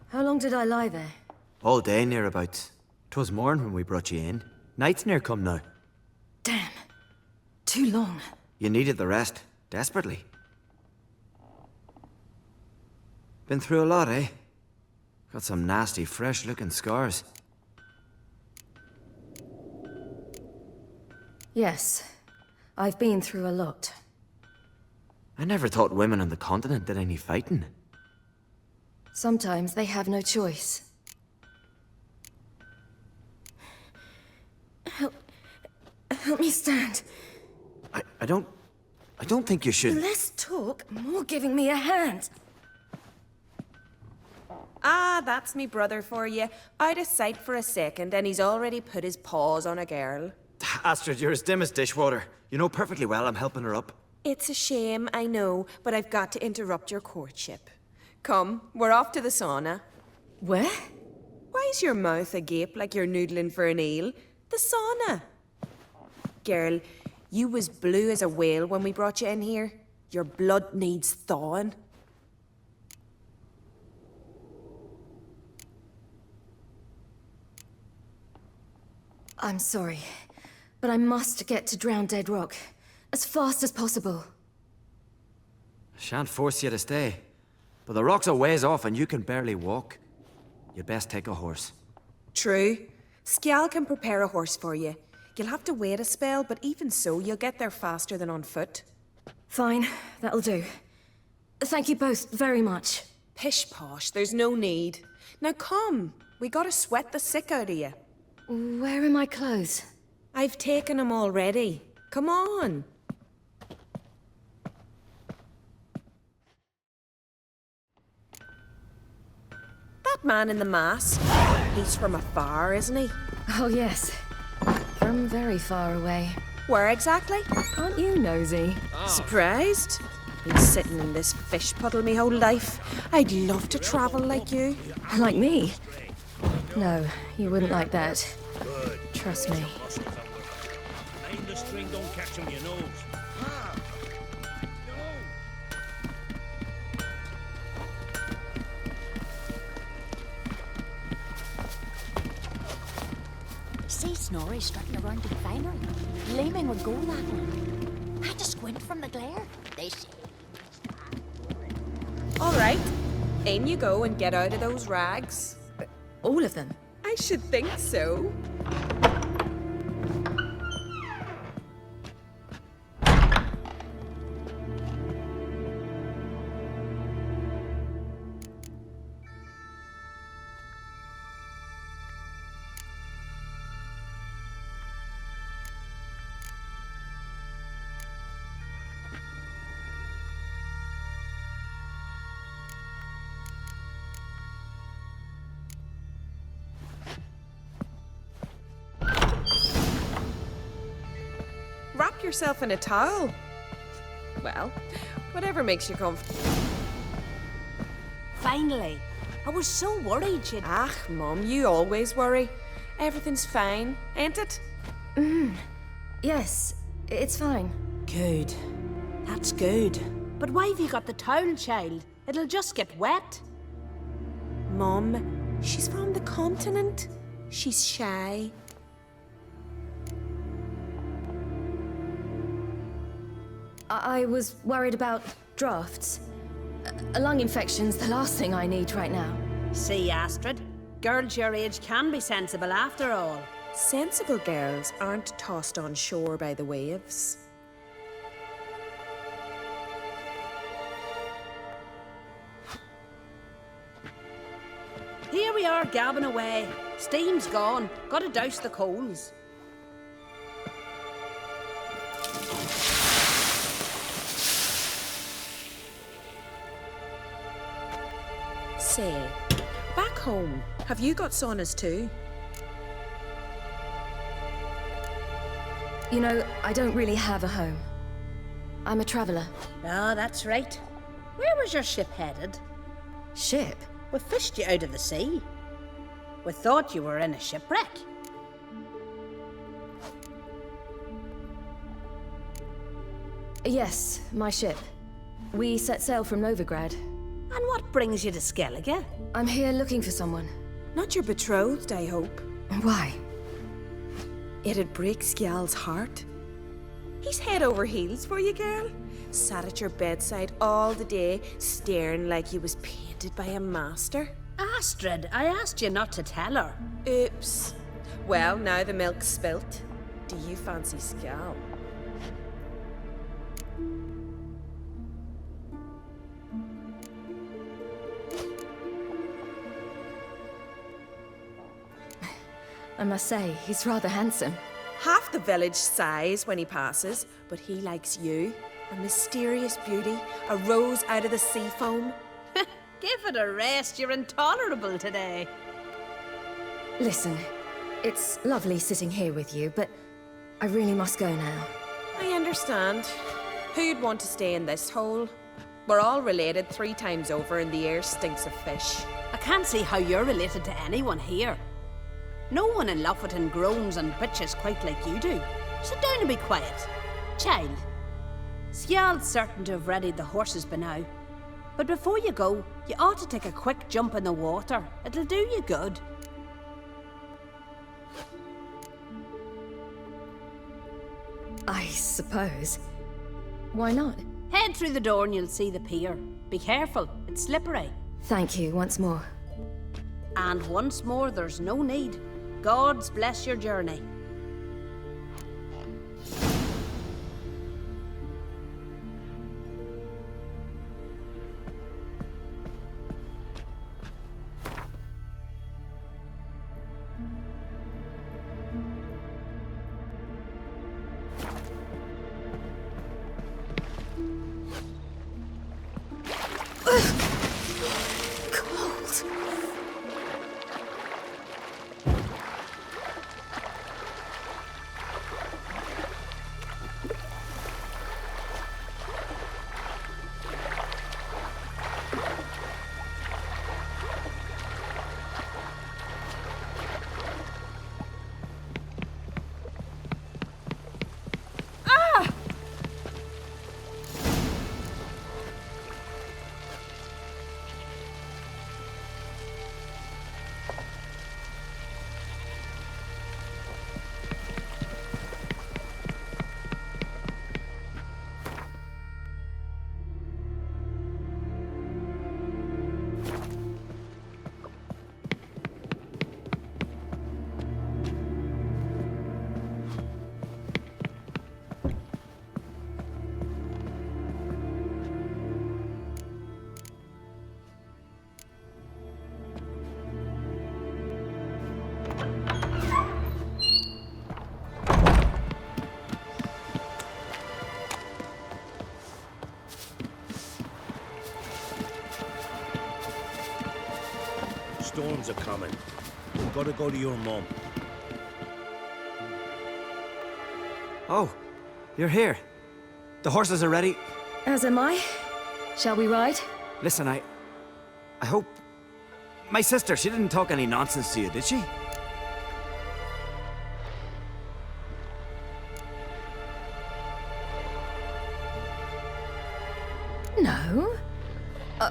S9: How long did I lie there?
S14: All day nearabouts. 'Twas morn when we brought you in. Night's near come now.
S9: Damn. Too long.
S14: You needed the rest. Desperately. Been through a lot, eh? Got some nasty, fresh-looking scars.
S9: Yes. I've been through a lot.
S14: I never thought women on the continent did any fighting.
S9: Sometimes they have no choice. Help me stand.
S14: I don't think you should...
S9: Less talk, more giving me a hand.
S5: Ah, that's me brother for you. Out of sight for a second, and he's already put his paws on a girl.
S14: Astrid, you're as dim as dishwater. You know perfectly well I'm helping her up.
S5: It's a shame, I know, but I've got to interrupt your courtship. Come, we're off to the sauna.
S9: Where?
S5: Why's your mouth agape like you're noodling for an eel? The sauna. Girl, you was blue as a whale when we brought you in here. Your blood needs thawing.
S9: I'm sorry, but I must get to Drowned Dead Rock as fast as possible.
S14: Shan't force you to stay. But the rock's a ways off and you can barely walk. You'd best take a horse.
S5: True. Skjall can prepare a horse for you. You'll have to wait a spell, but even so, you'll get there faster than on foot.
S9: Fine, that'll do. Thank you both very much.
S5: Pish-posh, there's no need. Now come, we gotta sweat the sick out of you.
S9: Where are my clothes?
S5: I've taken them already. Come on. That man in the mask, he's from afar, isn't he?
S9: Oh yes, from very far away.
S5: Where exactly?
S9: Aren't you nosy?
S5: Surprised? Been sitting in this fish puddle me whole life. I'd love to travel like you.
S9: Like me? No, you wouldn't like that. Trust me.
S6: Mind the string don't catch on your nose.
S8: See Snorri strutting around the finery, gleaming with gold that one. I had to squint from the glare. They say.
S5: All right, in you go and get out of those rags.
S9: All of them?
S5: I should think so. Wrap yourself in a towel. Well, whatever makes you comfortable.
S8: Finally. I was so worried you'd...
S5: Ah, Mum, you always worry. Everything's fine, ain't it?
S9: Yes, it's fine.
S8: Good. That's good. But why have you got the towel, child? It'll just get wet.
S5: Mum, she's from the continent. She's shy.
S9: I was worried about drafts. A lung infection's the last thing I need right now.
S15: See, Astrid, girls your age can be sensible after all.
S5: Sensible girls aren't tossed on shore by the waves.
S15: Here we are gabbing away. Steam's gone. Gotta douse the coals.
S5: Say, Back home, have you got saunas too?
S16: You know, I don't really have a home. I'm a traveler.
S15: Ah, that's right. Where was your ship headed?
S16: Ship?
S15: We fished you out of the sea. We thought you were in a shipwreck.
S16: Yes, my ship. We set sail from Novigrad.
S15: And what brings you to Skellige?
S16: I'm here looking for someone.
S5: Not your betrothed, I hope.
S16: Why?
S5: It'd break Skjall's heart. He's head over heels for you, girl. Sat at your bedside all the day, staring like he was painted by a master.
S15: Astrid, I asked you not to tell her.
S5: Oops. Well, now the milk's spilt. Do you fancy Skjall?
S16: I must say, he's rather handsome.
S5: Half the village sighs when he passes, but he likes you. A mysterious beauty, a rose out of the sea foam.
S15: Give it a rest, you're intolerable today.
S16: Listen, it's lovely sitting here with you, but I really must go now.
S5: I understand. Who'd want to stay in this hole? We're all related 3 times over and the air stinks of fish.
S15: I can't see how you're related to anyone here. No one in Lofoten groans and bitches quite like you do. Sit down and be quiet. Child, Skjall's certain to have readied the horses by now. But before you go, you ought to take a quick jump in the water. It'll do you good.
S16: I suppose. Why not?
S15: Head through the door and you'll see the pier. Be careful, it's slippery.
S16: Thank you once more.
S15: And once more, there's no need. Gods bless your journey.
S17: Storms are coming. We've got to go to your mum.
S14: Oh, you're here. The horses are ready.
S16: As am I. Shall we ride?
S14: Listen, I hope... My sister, she didn't talk any nonsense to you, did she?
S16: No.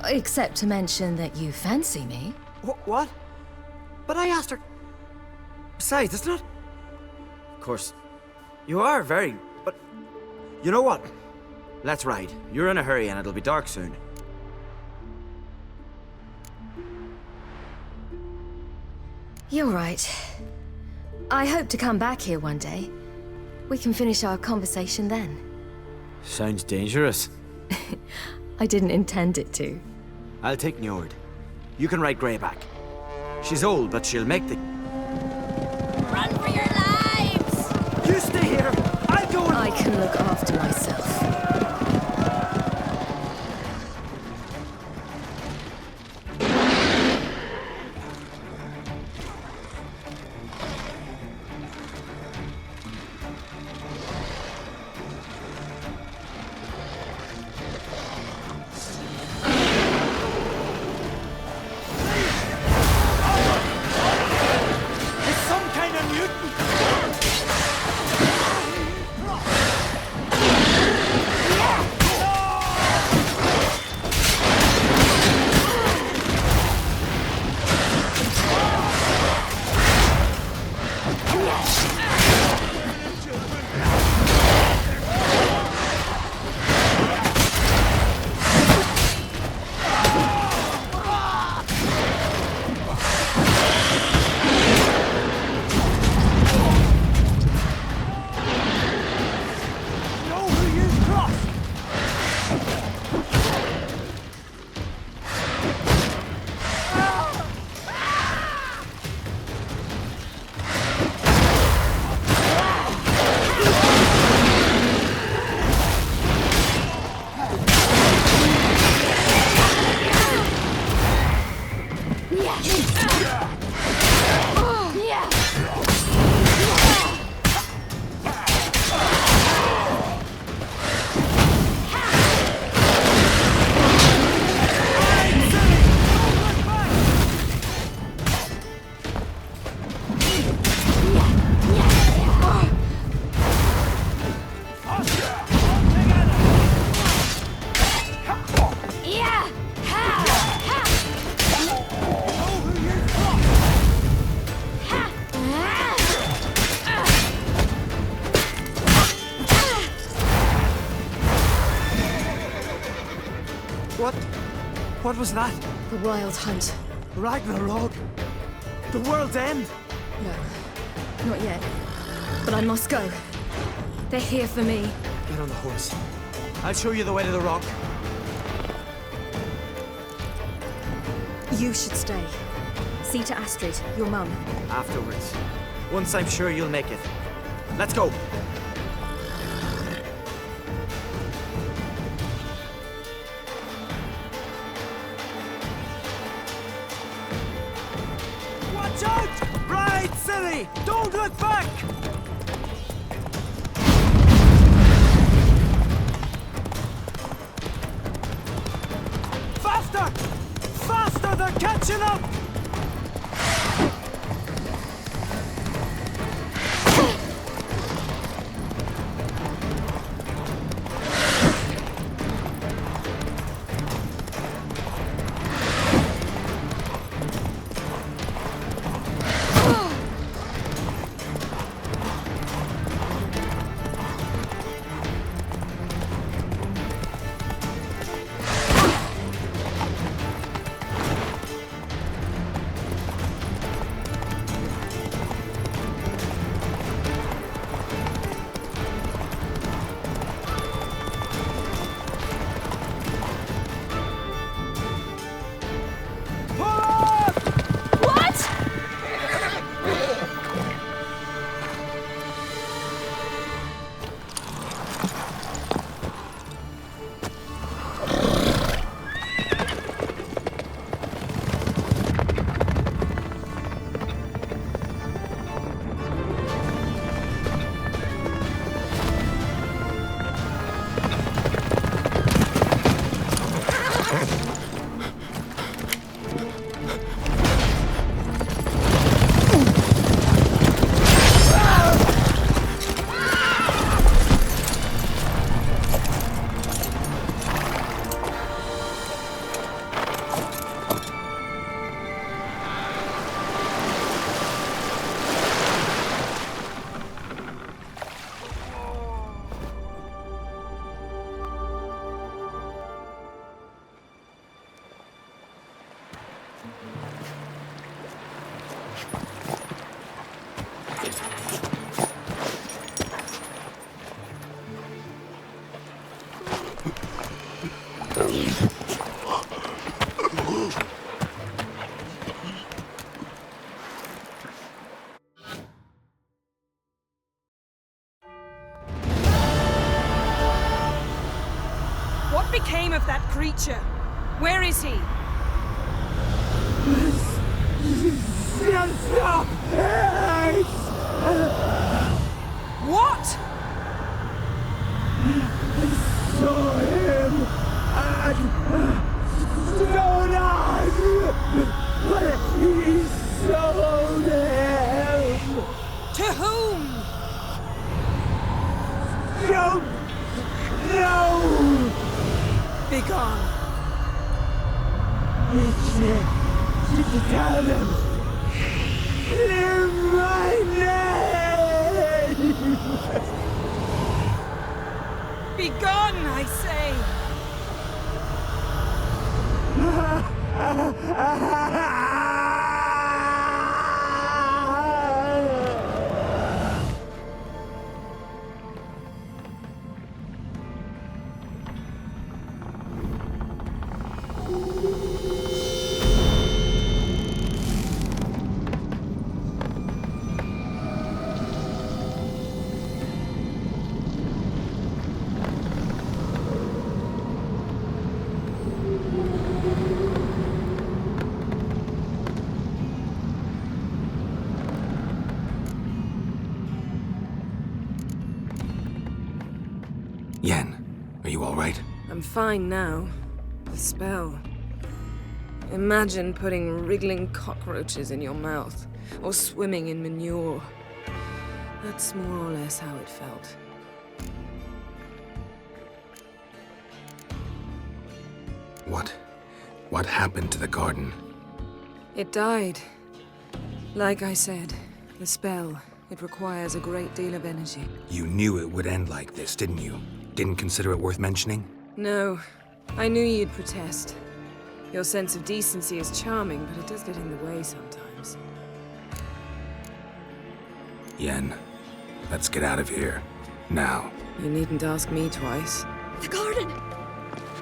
S16: Except to mention that you fancy me.
S14: What? But I asked her... Besides, it's not... Of course, you are very... But... You know what? Let's ride. You're in a hurry and it'll be dark soon.
S16: You're right. I hope to come back here one day. We can finish our conversation then.
S14: Sounds dangerous.
S16: I didn't intend it to.
S14: I'll take Njord. You can ride Greyback. She's old, but she'll make the...
S8: Run for your lives!
S14: You stay here! I'll go and...
S16: I can look after myself.
S14: What was that?
S16: The Wild Hunt.
S14: Ragnarok? The world's end?
S16: No, not yet. But I must go. They're here for me.
S14: Get on the horse. I'll show you the way to the rock.
S16: You should stay. See to Astrid, your mum.
S14: Afterwards. Once I'm sure you'll make it. Let's go! Watch out! Ride, silly! Don't look back! Faster! Faster! They're catching up!
S5: What became of that creature? Where is he? What?
S12: Saw him at Stonan, but he sold him.
S5: To whom?
S12: Don't know.
S5: Begone.
S12: Tell them. In my name.
S5: Begone, I say.
S2: Yen, are you all right?
S5: I'm fine now. The spell. Imagine putting wriggling cockroaches in your mouth, or swimming in manure. That's more or less how it felt.
S2: What happened to the garden?
S5: It died. Like I said, the spell, it requires a great deal of energy.
S2: You knew it would end like this, didn't you? Didn't consider it worth mentioning?
S5: No, I knew you'd protest. Your sense of decency is charming, but it does get in the way sometimes.
S2: Yen, let's get out of here. Now.
S5: You needn't ask me twice.
S10: The garden!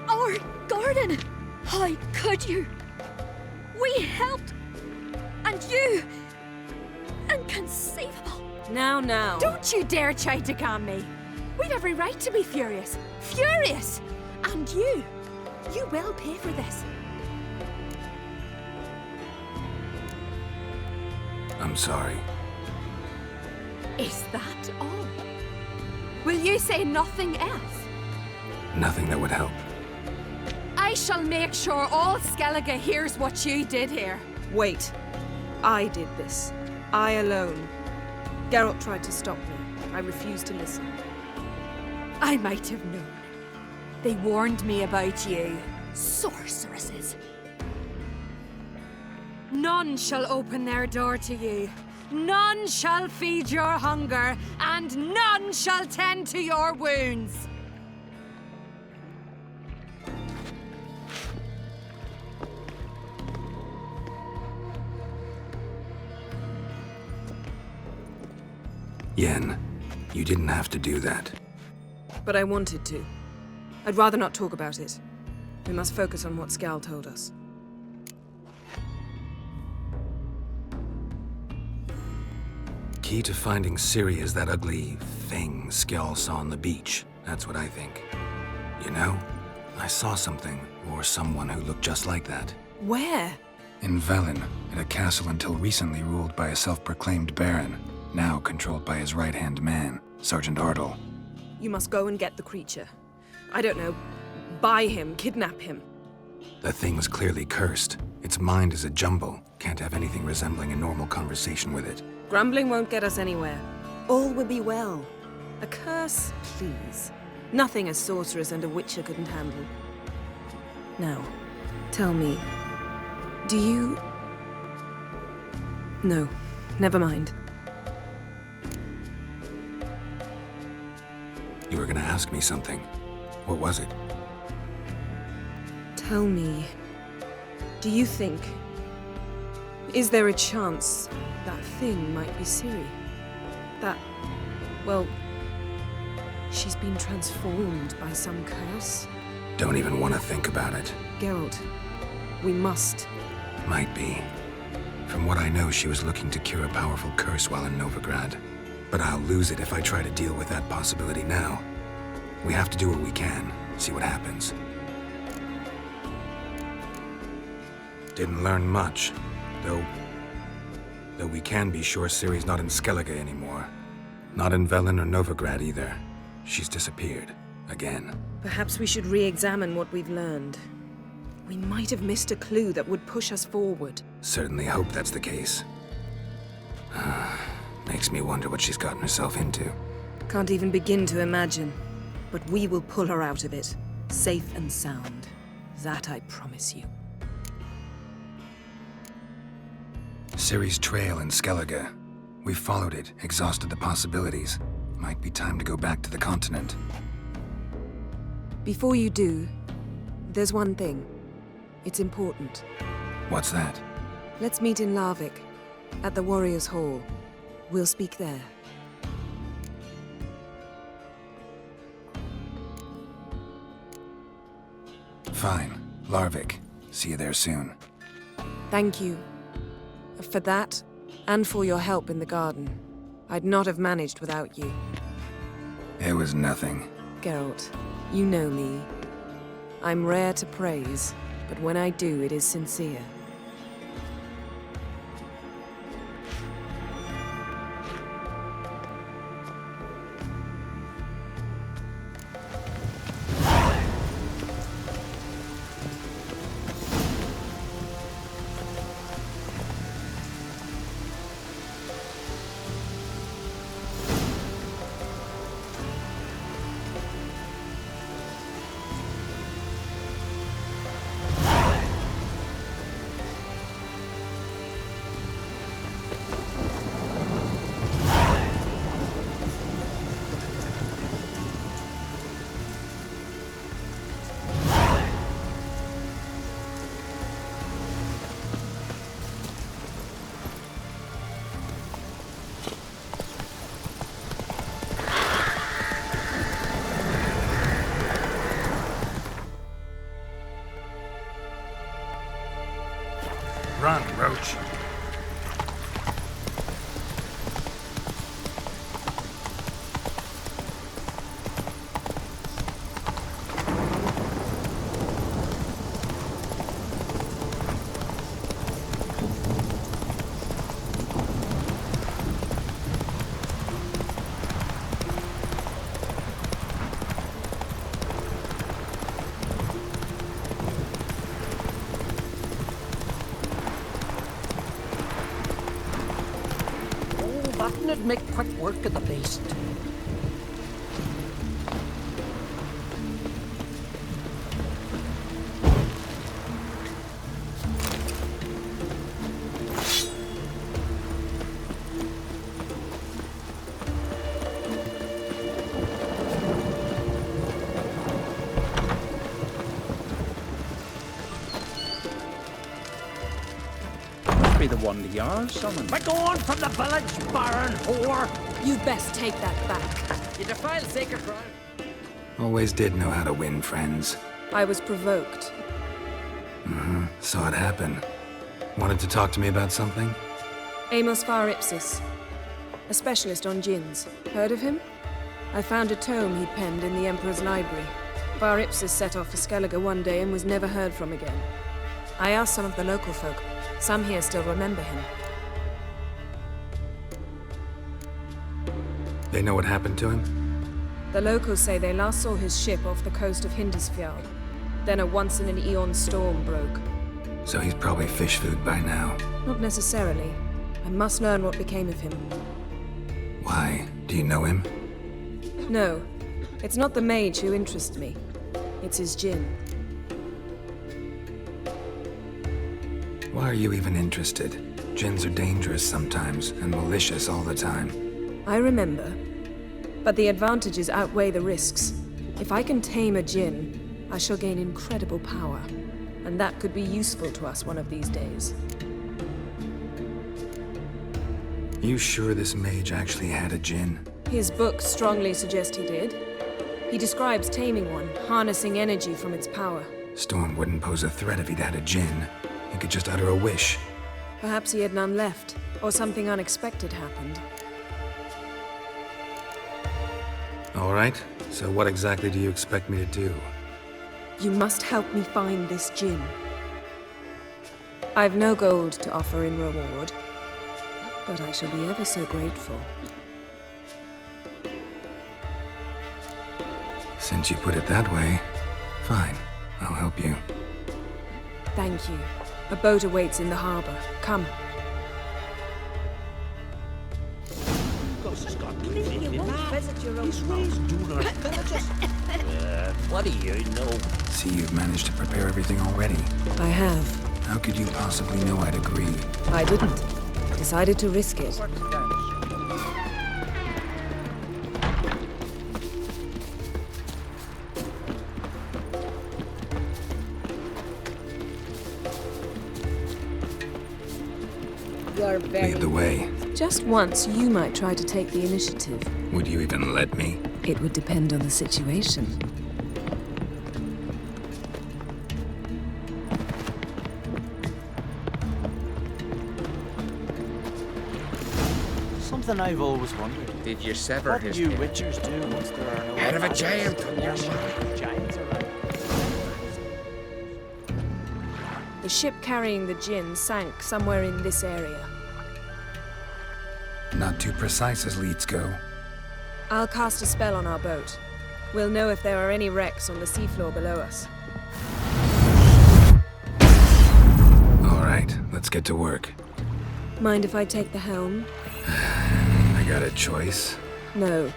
S10: Our garden! How could you? We helped! And you! Inconceivable!
S5: Now.
S10: Don't you dare try to calm me! We've every right to be furious. Furious! And you will pay for this.
S2: I'm sorry.
S10: Is that all? Will you say nothing else?
S2: Nothing that would help.
S10: I shall make sure all Skellige hears what you did here.
S5: Wait. I did this. I alone. Geralt tried to stop me. I refused to listen.
S10: I might have known. They warned me about you. Sorceresses. None shall open their door to you. None shall feed your hunger, and none shall tend to your wounds.
S2: Yen, you didn't have to do that.
S5: But I wanted to. I'd rather not talk about it. We must focus on what Skjall told us.
S2: Key to finding Ciri is that ugly thing Skjall saw on the beach. That's what I think. You know, I saw something, or someone who looked just like that.
S5: Where?
S2: In Velen, in a castle until recently ruled by a self-proclaimed baron, now controlled by his right-hand man, Sergeant Ardle.
S5: You must go and get the creature. I don't know, buy him, kidnap him.
S2: The thing's clearly cursed. Its mind is a jumble. Can't have anything resembling a normal conversation with it.
S5: Grumbling won't get us anywhere. All will be well. A curse, please. Nothing a sorceress and a witcher couldn't handle. Now, tell me, do you... No, never mind.
S2: You were gonna ask me something. What was it?
S5: Tell me, do you think... Is there a chance that thing might be Ciri? That... well... she's been transformed by some curse?
S2: Don't even want to think about it.
S5: Geralt, we must.
S2: Might be. From what I know, she was looking to cure a powerful curse while in Novigrad. But I'll lose it if I try to deal with that possibility now. We have to do what we can, see what happens. Didn't learn much, though we can be sure Ciri's not in Skellige anymore. Not in Velen or Novigrad either. She's disappeared. Again.
S5: Perhaps we should re-examine what we've learned. We might have missed a clue that would push us forward.
S2: Certainly hope that's the case. Makes me wonder what she's gotten herself into.
S5: Can't even begin to imagine. But we will pull her out of it. Safe and sound. That I promise you.
S2: Ciri's trail in Skellige. We've followed it, exhausted the possibilities. Might be time to go back to the continent.
S5: Before you do, there's one thing. It's important.
S2: What's that?
S5: Let's meet in Larvik, at the Warriors' Hall. We'll speak there.
S2: Fine. Larvik. See you there soon.
S5: Thank you. For that, and for your help in the garden. I'd not have managed without you.
S2: It was nothing.
S5: Geralt, you know me. I'm rare to praise, but when I do, it is sincere.
S2: Run, Roach.
S6: That'd make quick work of the beast.
S17: Be the one to yar summon.
S6: We're going from the village, Baron whore!
S5: You'd best take that back.
S6: You defile sacred ground.
S2: Always did know how to win, friends.
S5: I was provoked.
S2: Saw it happen. Wanted to talk to me about something?
S5: Amos Far Ipsis, a specialist on djinns. Heard of him? I found a tome he'd penned in the Emperor's library. Far Ipsis set off for Skellige one day and was never heard from again. I asked some of the local folk. Some here still remember him.
S2: They know what happened to him?
S5: The locals say they last saw his ship off the coast of Hindisfjall. Then a once-in-an-eon storm broke.
S2: So he's probably fish food by now.
S5: Not necessarily. I must learn what became of him.
S2: Why? Do you know him?
S5: No. It's not the mage who interests me. It's his djinn.
S2: Why are you even interested? Djinns are dangerous sometimes, and malicious all the time.
S5: I remember. But the advantages outweigh the risks. If I can tame a djinn, I shall gain incredible power. And that could be useful to us one of these days.
S2: You sure this mage actually had a djinn?
S5: His books strongly suggest he did. He describes taming one, harnessing energy from its power.
S2: Storm wouldn't pose a threat if he'd had a djinn. He could just utter a wish.
S5: Perhaps he had none left, or something unexpected happened.
S2: All right, so what exactly do you expect me to do?
S5: You must help me find this djinn. I've no gold to offer in reward, but I shall be ever so grateful.
S2: Since you put it that way, fine, I'll help you.
S5: Thank you. A boat awaits in the harbor. Come.
S6: What do you know?
S2: See, you've managed to prepare everything already.
S5: I have.
S2: How could you possibly know I'd agree?
S5: I didn't. Decided to risk it.
S2: Lead the way.
S5: Just once, you might try to take the initiative.
S2: Would you even let me?
S5: It would depend on the situation.
S18: Something I've always wondered.
S17: Did you sever
S18: What
S17: his
S18: do you
S17: head?
S18: witchers do once there are no
S17: Head of a
S18: assassins?
S17: giant on your side.
S18: Giants are right.
S5: The ship carrying the djinn sank somewhere in this area.
S2: Not too precise as leads go.
S5: I'll cast a spell on our boat. We'll know if there are any wrecks on the seafloor below us.
S2: All right, let's get to work.
S5: Mind if I take the helm?
S2: I got a choice.
S5: No.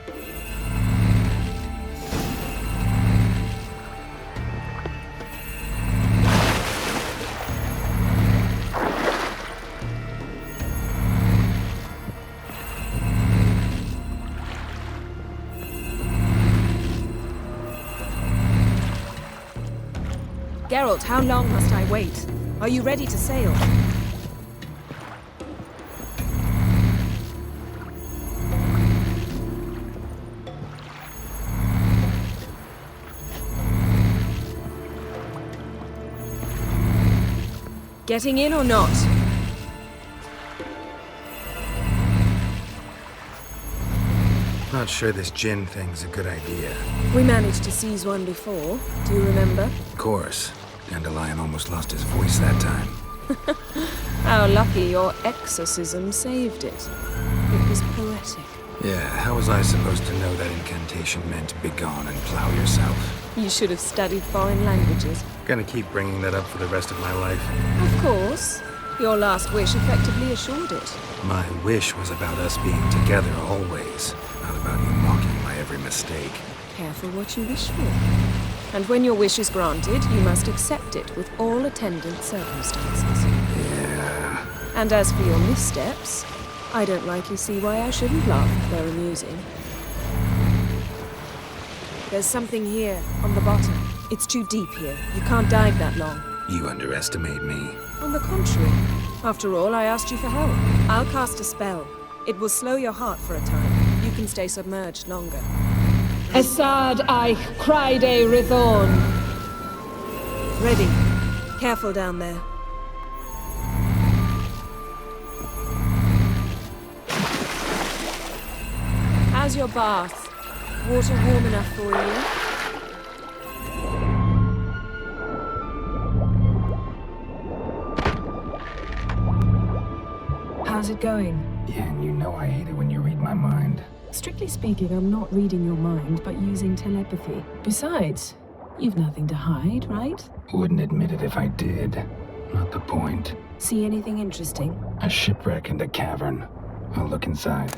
S5: Geralt, how long must I wait? Are you ready to sail? Getting in or not?
S2: not sure this Jinn thing's a good idea.
S5: We managed to seize one before. Do you remember?
S2: Of course. Dandelion almost lost his voice that time.
S5: How lucky your exorcism saved it. It was poetic.
S2: Yeah, how was I supposed to know that incantation meant begone and plow yourself?
S5: You should have studied foreign languages.
S2: Gonna keep bringing that up for the rest of my life.
S5: Of course. Your last wish effectively assured it.
S2: My wish was about us being together always, not about you mocking my every mistake.
S5: Careful what you wish for. And when your wish is granted, you must accept it with all attendant circumstances.
S2: Yeah.
S5: And as for your missteps, I don't rightly see why I shouldn't laugh if they're amusing. There's something here, on the bottom. It's too deep here. You can't dive that long.
S2: You underestimate me.
S5: On the contrary. After all, I asked you for help. I'll cast a spell. It will slow your heart for a time. You can stay submerged longer. Esad I cried a Rithorn. Ready. Careful down there. How's your bath? Water warm enough for you? How's it going?
S19: Yeah, and you know I hate it when you read my mind.
S5: Strictly speaking, I'm not reading your mind, but using telepathy. Besides, you've nothing to hide, right?
S19: Wouldn't admit it if I did. Not the point.
S5: See anything interesting?
S19: A shipwreck and a cavern. I'll look inside.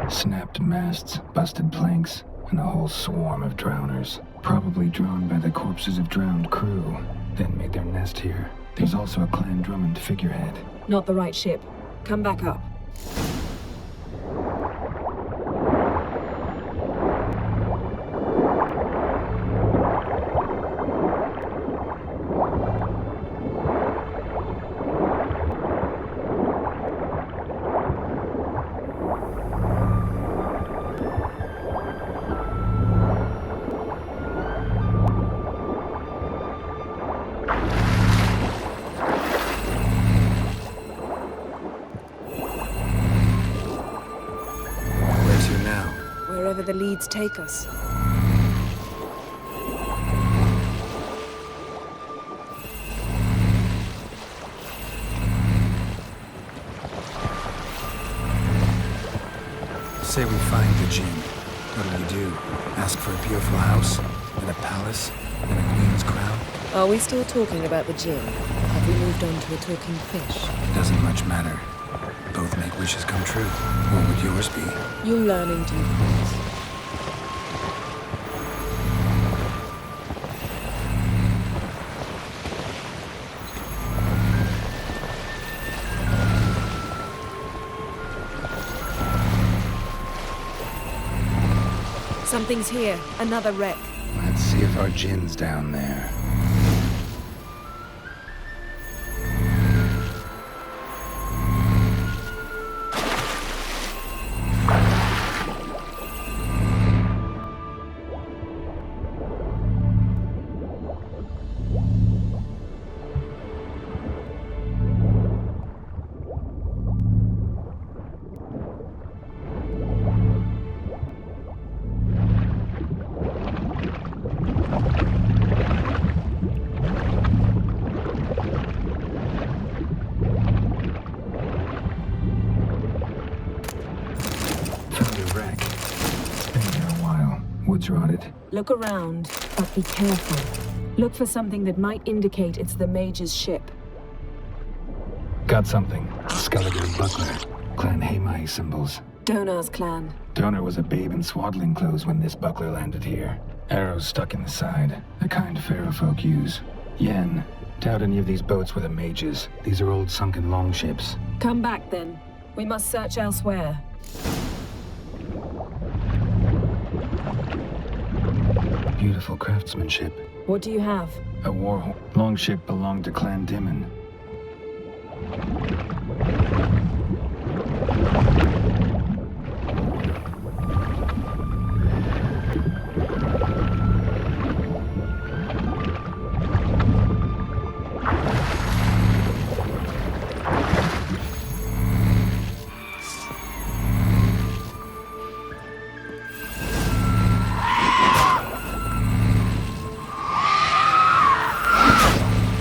S19: Snapped masts, busted planks, and a whole swarm of drowners. Probably drawn by the corpses of drowned crew, then made their nest here. There's also a Clan Drummond figurehead.
S5: Not the right ship. Come back up. Wherever the leads take us.
S2: Say we find the Jinn. What do? Ask for a beautiful house, and a palace, and a queen's crown?
S5: Are we still talking about the Jinn? Have we moved on to a talking fish?
S2: Doesn't much matter. Both make wishes come true. What would yours be?
S5: You'll learn in due course. Something's here. Another wreck.
S19: Let's see if our Jinn's down there. Rotted.
S5: Look around, but be careful. Look for something that might indicate it's the mage's ship.
S19: Got something. Skellige's buckler. Clan Haemai symbols.
S5: Donar's clan.
S19: Donar was a babe in swaddling clothes when this buckler landed here. Arrows stuck in the side, the kind pharaoh folk use. Yen. Doubt any of these boats were the mages. These are old sunken longships.
S5: Come back then. We must search elsewhere.
S19: Beautiful craftsmanship.
S5: What do you have?
S19: A war longship belonged to Clan Dimon.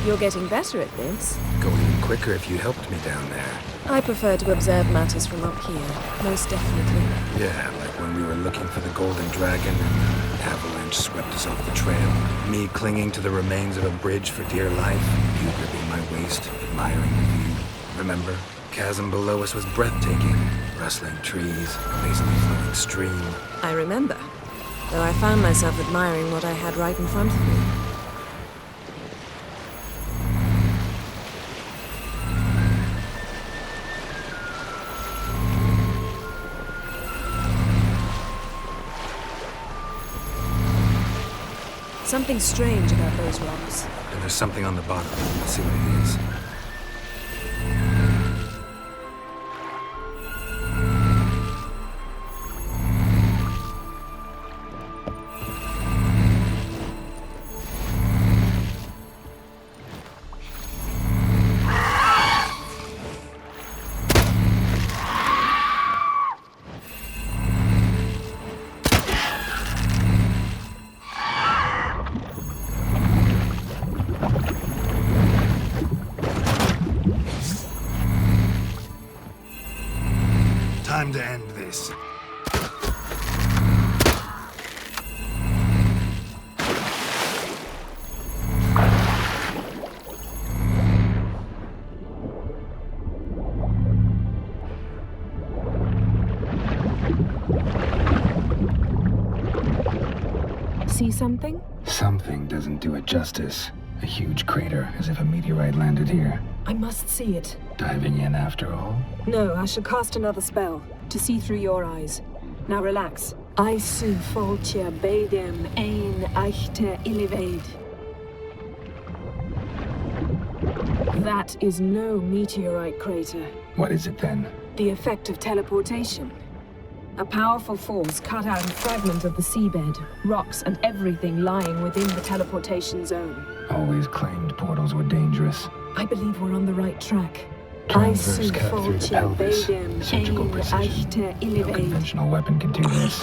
S5: You're getting better at this.
S2: Go even quicker if you helped me down there.
S5: I prefer to observe matters from up here, most definitely.
S2: Yeah, like when we were looking for the Golden Dragon and an avalanche swept us off the trail. Me clinging to the remains of a bridge for dear life. You gripping my waist, admiring the view. Remember? Chasm below us was breathtaking. Rustling trees, a lazily flowing stream.
S5: I remember, though I found myself admiring what I had right in front of me. Something strange about those rocks.
S2: And there's something on the bottom. Let's see what it is. Time to end this.
S5: See something?
S19: Something doesn't do it justice. A huge crater, as if a meteorite landed here.
S5: I must see it.
S19: Diving in after all?
S5: No, I shall cast another spell, to see through your eyes. Now relax. Aisu foltja beidem ein eichte ilivaid. That is no meteorite crater.
S19: What is it then?
S5: The effect of teleportation. A powerful force cut out a fragment of the seabed, rocks and everything lying within the teleportation zone.
S19: Always claimed portals were dangerous.
S5: I believe we're on the right track.
S19: Transverse cut through the pelvis. Surgical precision. No conventional weapon could do this.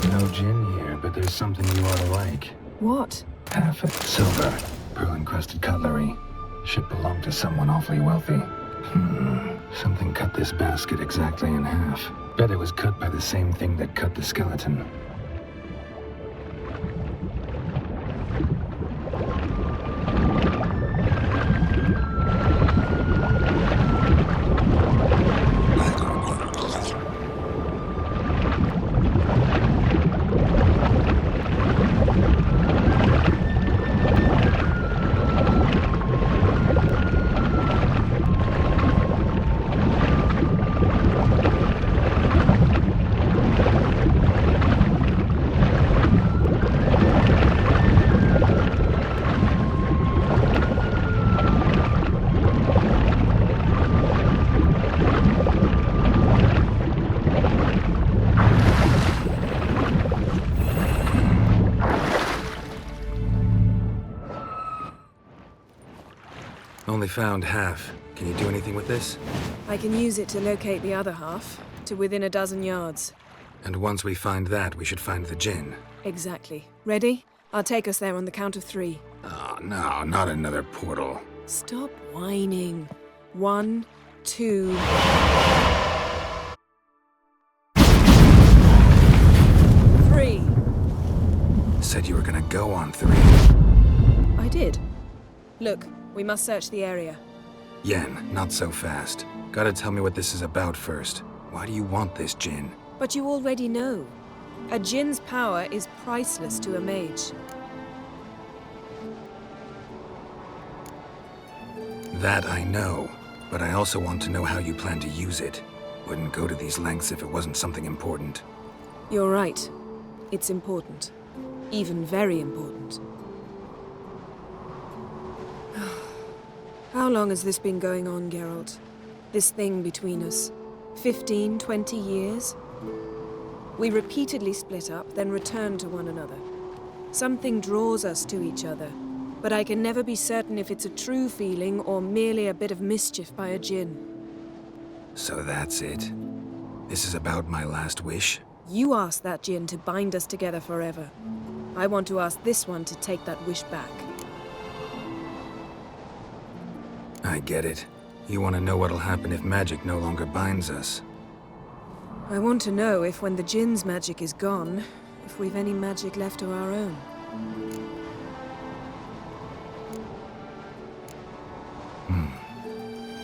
S19: No gin here, but there's something you ought to like.
S5: What?
S19: Half it silver, pearl-encrusted cutlery. Should belong to someone awfully wealthy. Something cut this basket exactly in half. Bet it was cut by the same thing that cut the skeleton.
S2: Only found half. Can you do anything with this?
S5: I can use it to locate the other half, to within a dozen yards.
S2: And once we find that, we should find the gin.
S5: Exactly. Ready? I'll take us there on the count of 3.
S2: Oh, no, not another portal.
S5: Stop whining. 1, 2... Three.
S2: Said you were gonna go on 3.
S5: I did. Look, we must search the area.
S2: Yen, not so fast. Gotta tell me what this is about first. Why do you want this gin?
S5: But you already know. A djinn's power is priceless to a mage.
S2: That I know, but I also want to know how you plan to use it. Wouldn't go to these lengths if it wasn't something important.
S5: You're right. It's important. Even very important. How long has this been going on, Geralt? This thing between us? 15, 20 years? We repeatedly split up, then returned to one another. Something draws us to each other, but I can never be certain if it's a true feeling or merely a bit of mischief by a djinn.
S2: So that's it. This is about my last wish?
S5: You asked that djinn to bind us together forever. I want to ask this one to take that wish back.
S2: I get it. You want to know what'll happen if magic no longer binds us.
S5: I want to know if when the djinn's magic is gone, if we've any magic left of our own.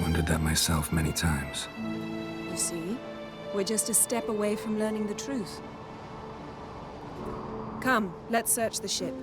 S2: Wondered that myself many times.
S5: You see? We're just a step away from learning the truth. Come, let's search the ship.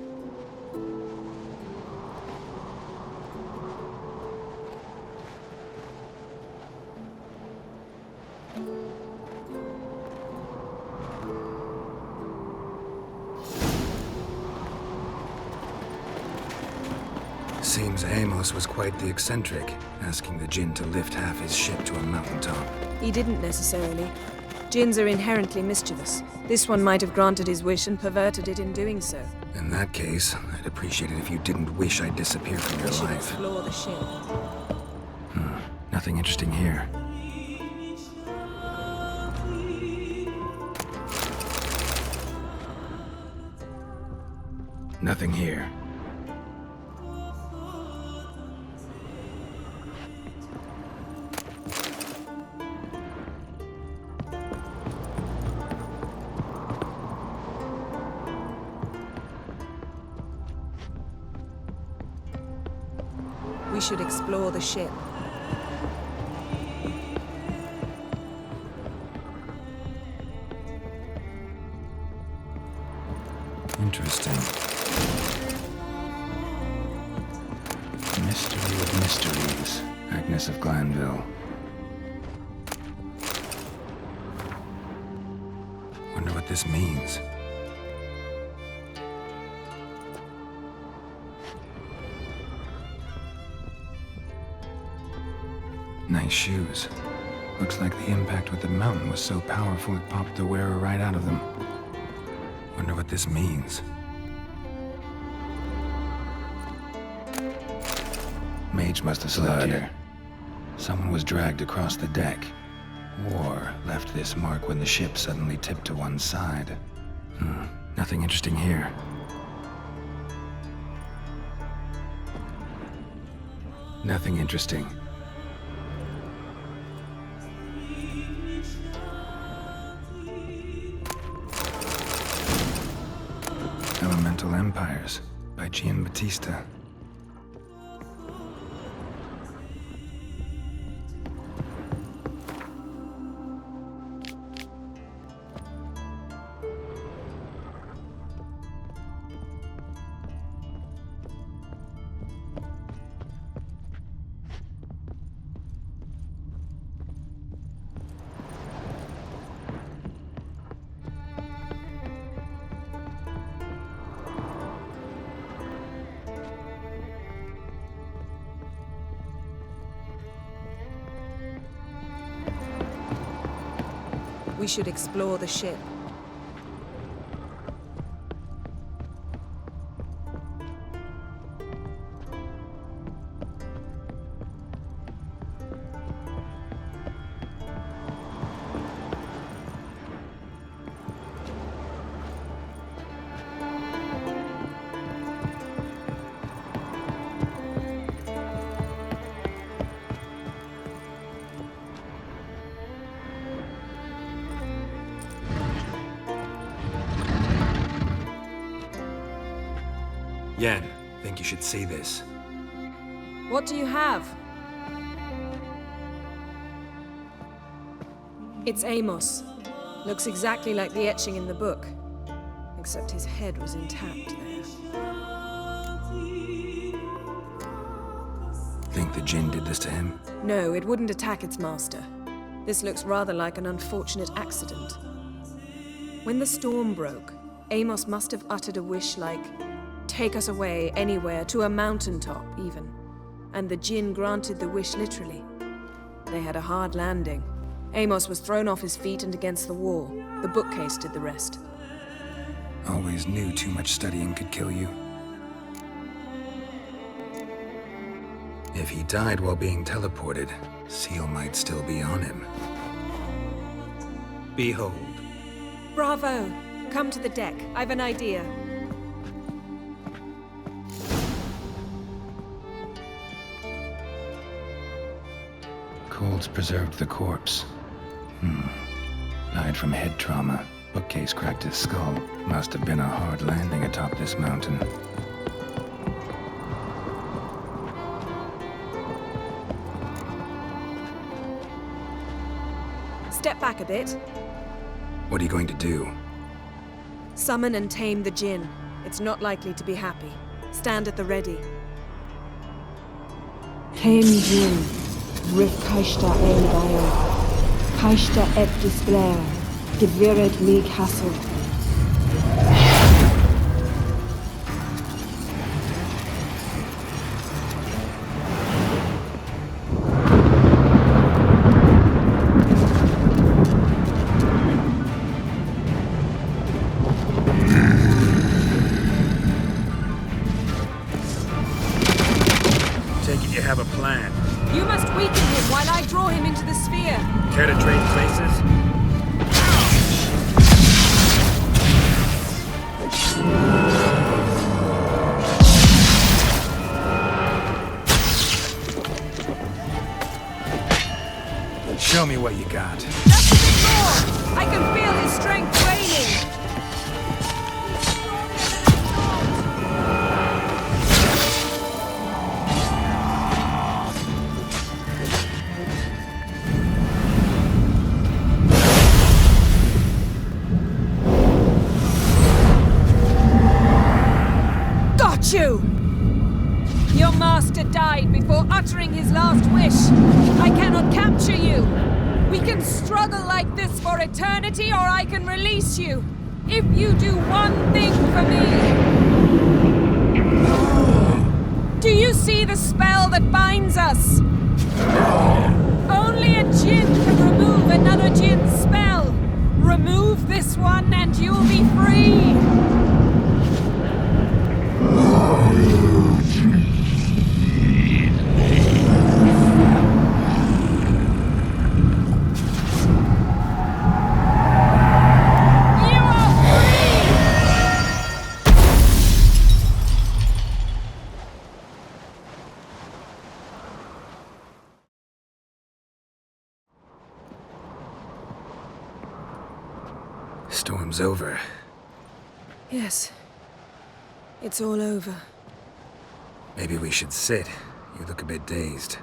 S2: Seems Amos was quite the eccentric, asking the djinn to lift half his ship to a mountaintop.
S5: He didn't necessarily. Djinns are inherently mischievous. This one might have granted his wish and perverted it in doing so.
S2: In that case, I'd appreciate it if you didn't wish I'd disappear from your
S5: We should
S2: life.
S5: explore the ship.
S19: Nothing interesting here. Nothing here.
S5: We should explore the ship.
S19: Interesting. Mystery of mysteries. Agnes of Glanville.
S2: Wonder what this means. Nice shoes. Looks like the impact with the mountain was so powerful it popped the wearer right out of them. Wonder what this means. Mage must have slept here. Someone was dragged across the deck. War left this mark when the ship suddenly tipped to one side. Nothing interesting here. Nothing interesting. Elemental Empires by Giambattista.
S5: We should explore the ship.
S2: Yen, think you should see this.
S5: What do you have? It's Amos. Looks exactly like the etching in the book. Except his head was intact there.
S2: Think the djinn did this to him?
S5: No, it wouldn't attack its master. This looks rather like an unfortunate accident. When the storm broke, Amos must have uttered a wish like, "Take us away, anywhere, to a mountaintop, even." And the Jinn granted the wish literally. They had a hard landing. Amos was thrown off his feet and against the wall. The bookcase did the rest.
S2: Always knew too much studying could kill you. If he died while being teleported, Seal might still be on him. Behold.
S5: Bravo! Come to the deck. I've an idea.
S19: Cold's preserved the corpse. Died from head trauma. Bookcase cracked his skull. Must have been a hard landing atop this mountain.
S5: Step back a bit.
S2: What are you going to do?
S5: Summon and tame the Jinn. It's not likely to be happy. Stand at the ready.
S20: Tame Jinn. Rif Kaishta Elbayo. Kaishta et Disblair. Geviret League Hassel.
S2: Take it you have a plan.
S5: You must weaken him while I draw him into the sphere.
S2: Care to trade places? Show me what you got.
S5: Just a bit more! I can feel his strength waning! Got you! Your master died before uttering his last wish. I cannot capture you. We can struggle like this for eternity, or I can release you. If you do one thing for me. Do you see the spell that binds us? Only a Jinn can remove another Jinn's spell. Remove this one and you'll be free.
S2: Storm's over.
S5: Yes. It's all over.
S2: Maybe we should sit. You look a bit dazed.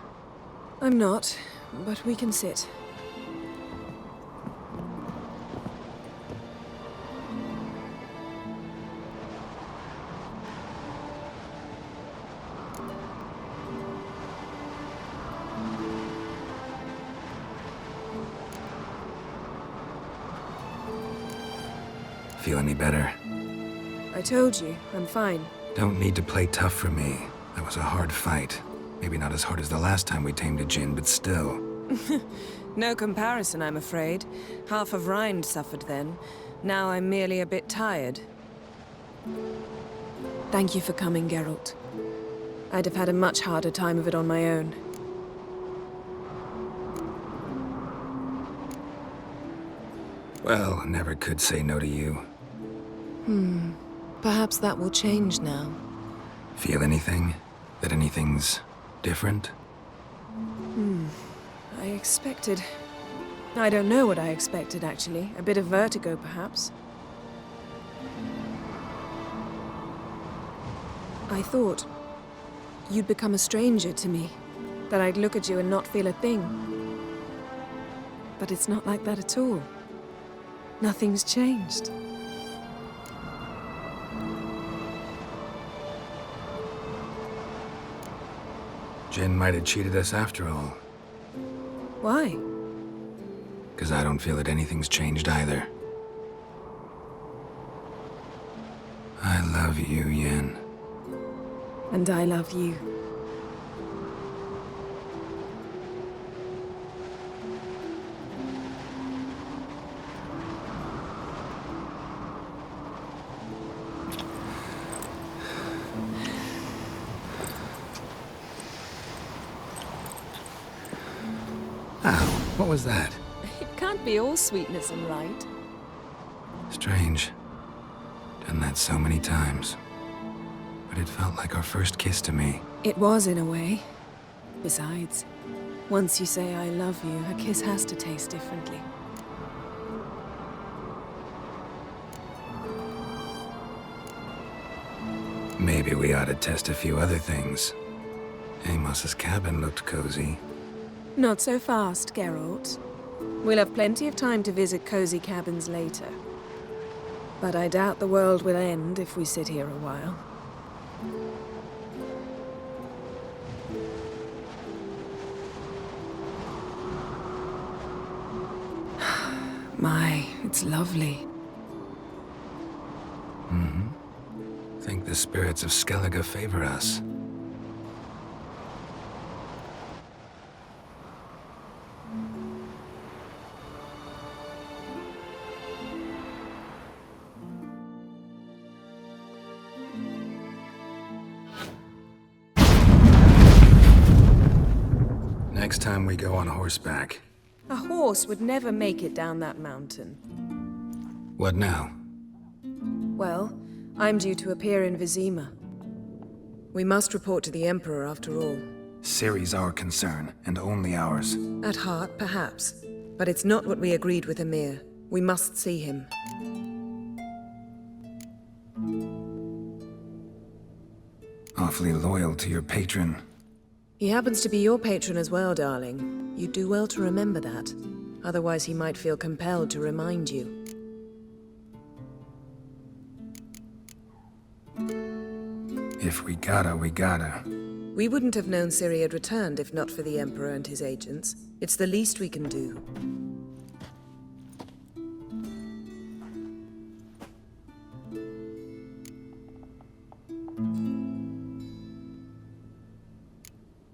S5: I'm not, but we can sit.
S2: Feel any better?
S5: I told you, I'm fine.
S2: Don't need to play tough for me. That was a hard fight. Maybe not as hard as the last time we tamed a Jinn, but still.
S5: No comparison, I'm afraid. Half of Rind suffered then. Now I'm merely a bit tired. Thank you for coming, Geralt. I'd have had a much harder time of it on my own.
S2: Well, never could say no to you.
S5: Perhaps that will change now.
S2: Feel anything? That anything's different?
S5: I expected... I don't know what I expected, actually. A bit of vertigo, perhaps. I thought you'd become a stranger to me. That I'd look at you and not feel a thing. But it's not like that at all. Nothing's changed.
S2: Jinn might have cheated us after all.
S5: Why?
S2: Because I don't feel that anything's changed either. I love you, Yen.
S5: And I love you.
S2: Ow, what was that?
S5: It can't be all sweetness and light.
S2: Strange. Done that so many times. But it felt like our first kiss to me.
S5: It was, in a way. Besides, once you say I love you, a kiss has to taste differently.
S2: Maybe we ought to test a few other things. Amos's cabin looked cozy.
S5: Not so fast, Geralt. We'll have plenty of time to visit cozy cabins later. But I doubt the world will end if we sit here a while. My, it's lovely.
S2: Mm-hmm. Think the spirits of Skellige favor us. Next time we go on horseback.
S5: A horse would never make it down that mountain.
S2: What now?
S5: Well, I'm due to appear in Vizima. We must report to the Emperor after all.
S2: Ciri's our concern, and only ours.
S5: At heart, perhaps. But it's not what we agreed with Emir. We must see him.
S2: Awfully loyal to your patron.
S5: He happens to be your patron as well, darling. You do well to remember that. Otherwise, he might feel compelled to remind you.
S2: If we gotta, we gotta.
S5: We wouldn't have known Ciri had returned if not for the Emperor and his agents. It's the least we can do.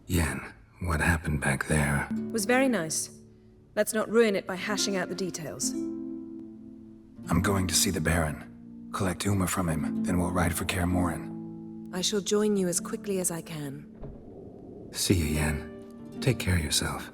S2: Yen, what happened back there?
S5: Was very nice. Let's not ruin it by hashing out the details.
S2: I'm going to see the Baron. Collect Uma from him, then we'll ride for Kaer Morhen.
S5: I shall join you as quickly as I can.
S2: See you, Yen. Take care of yourself.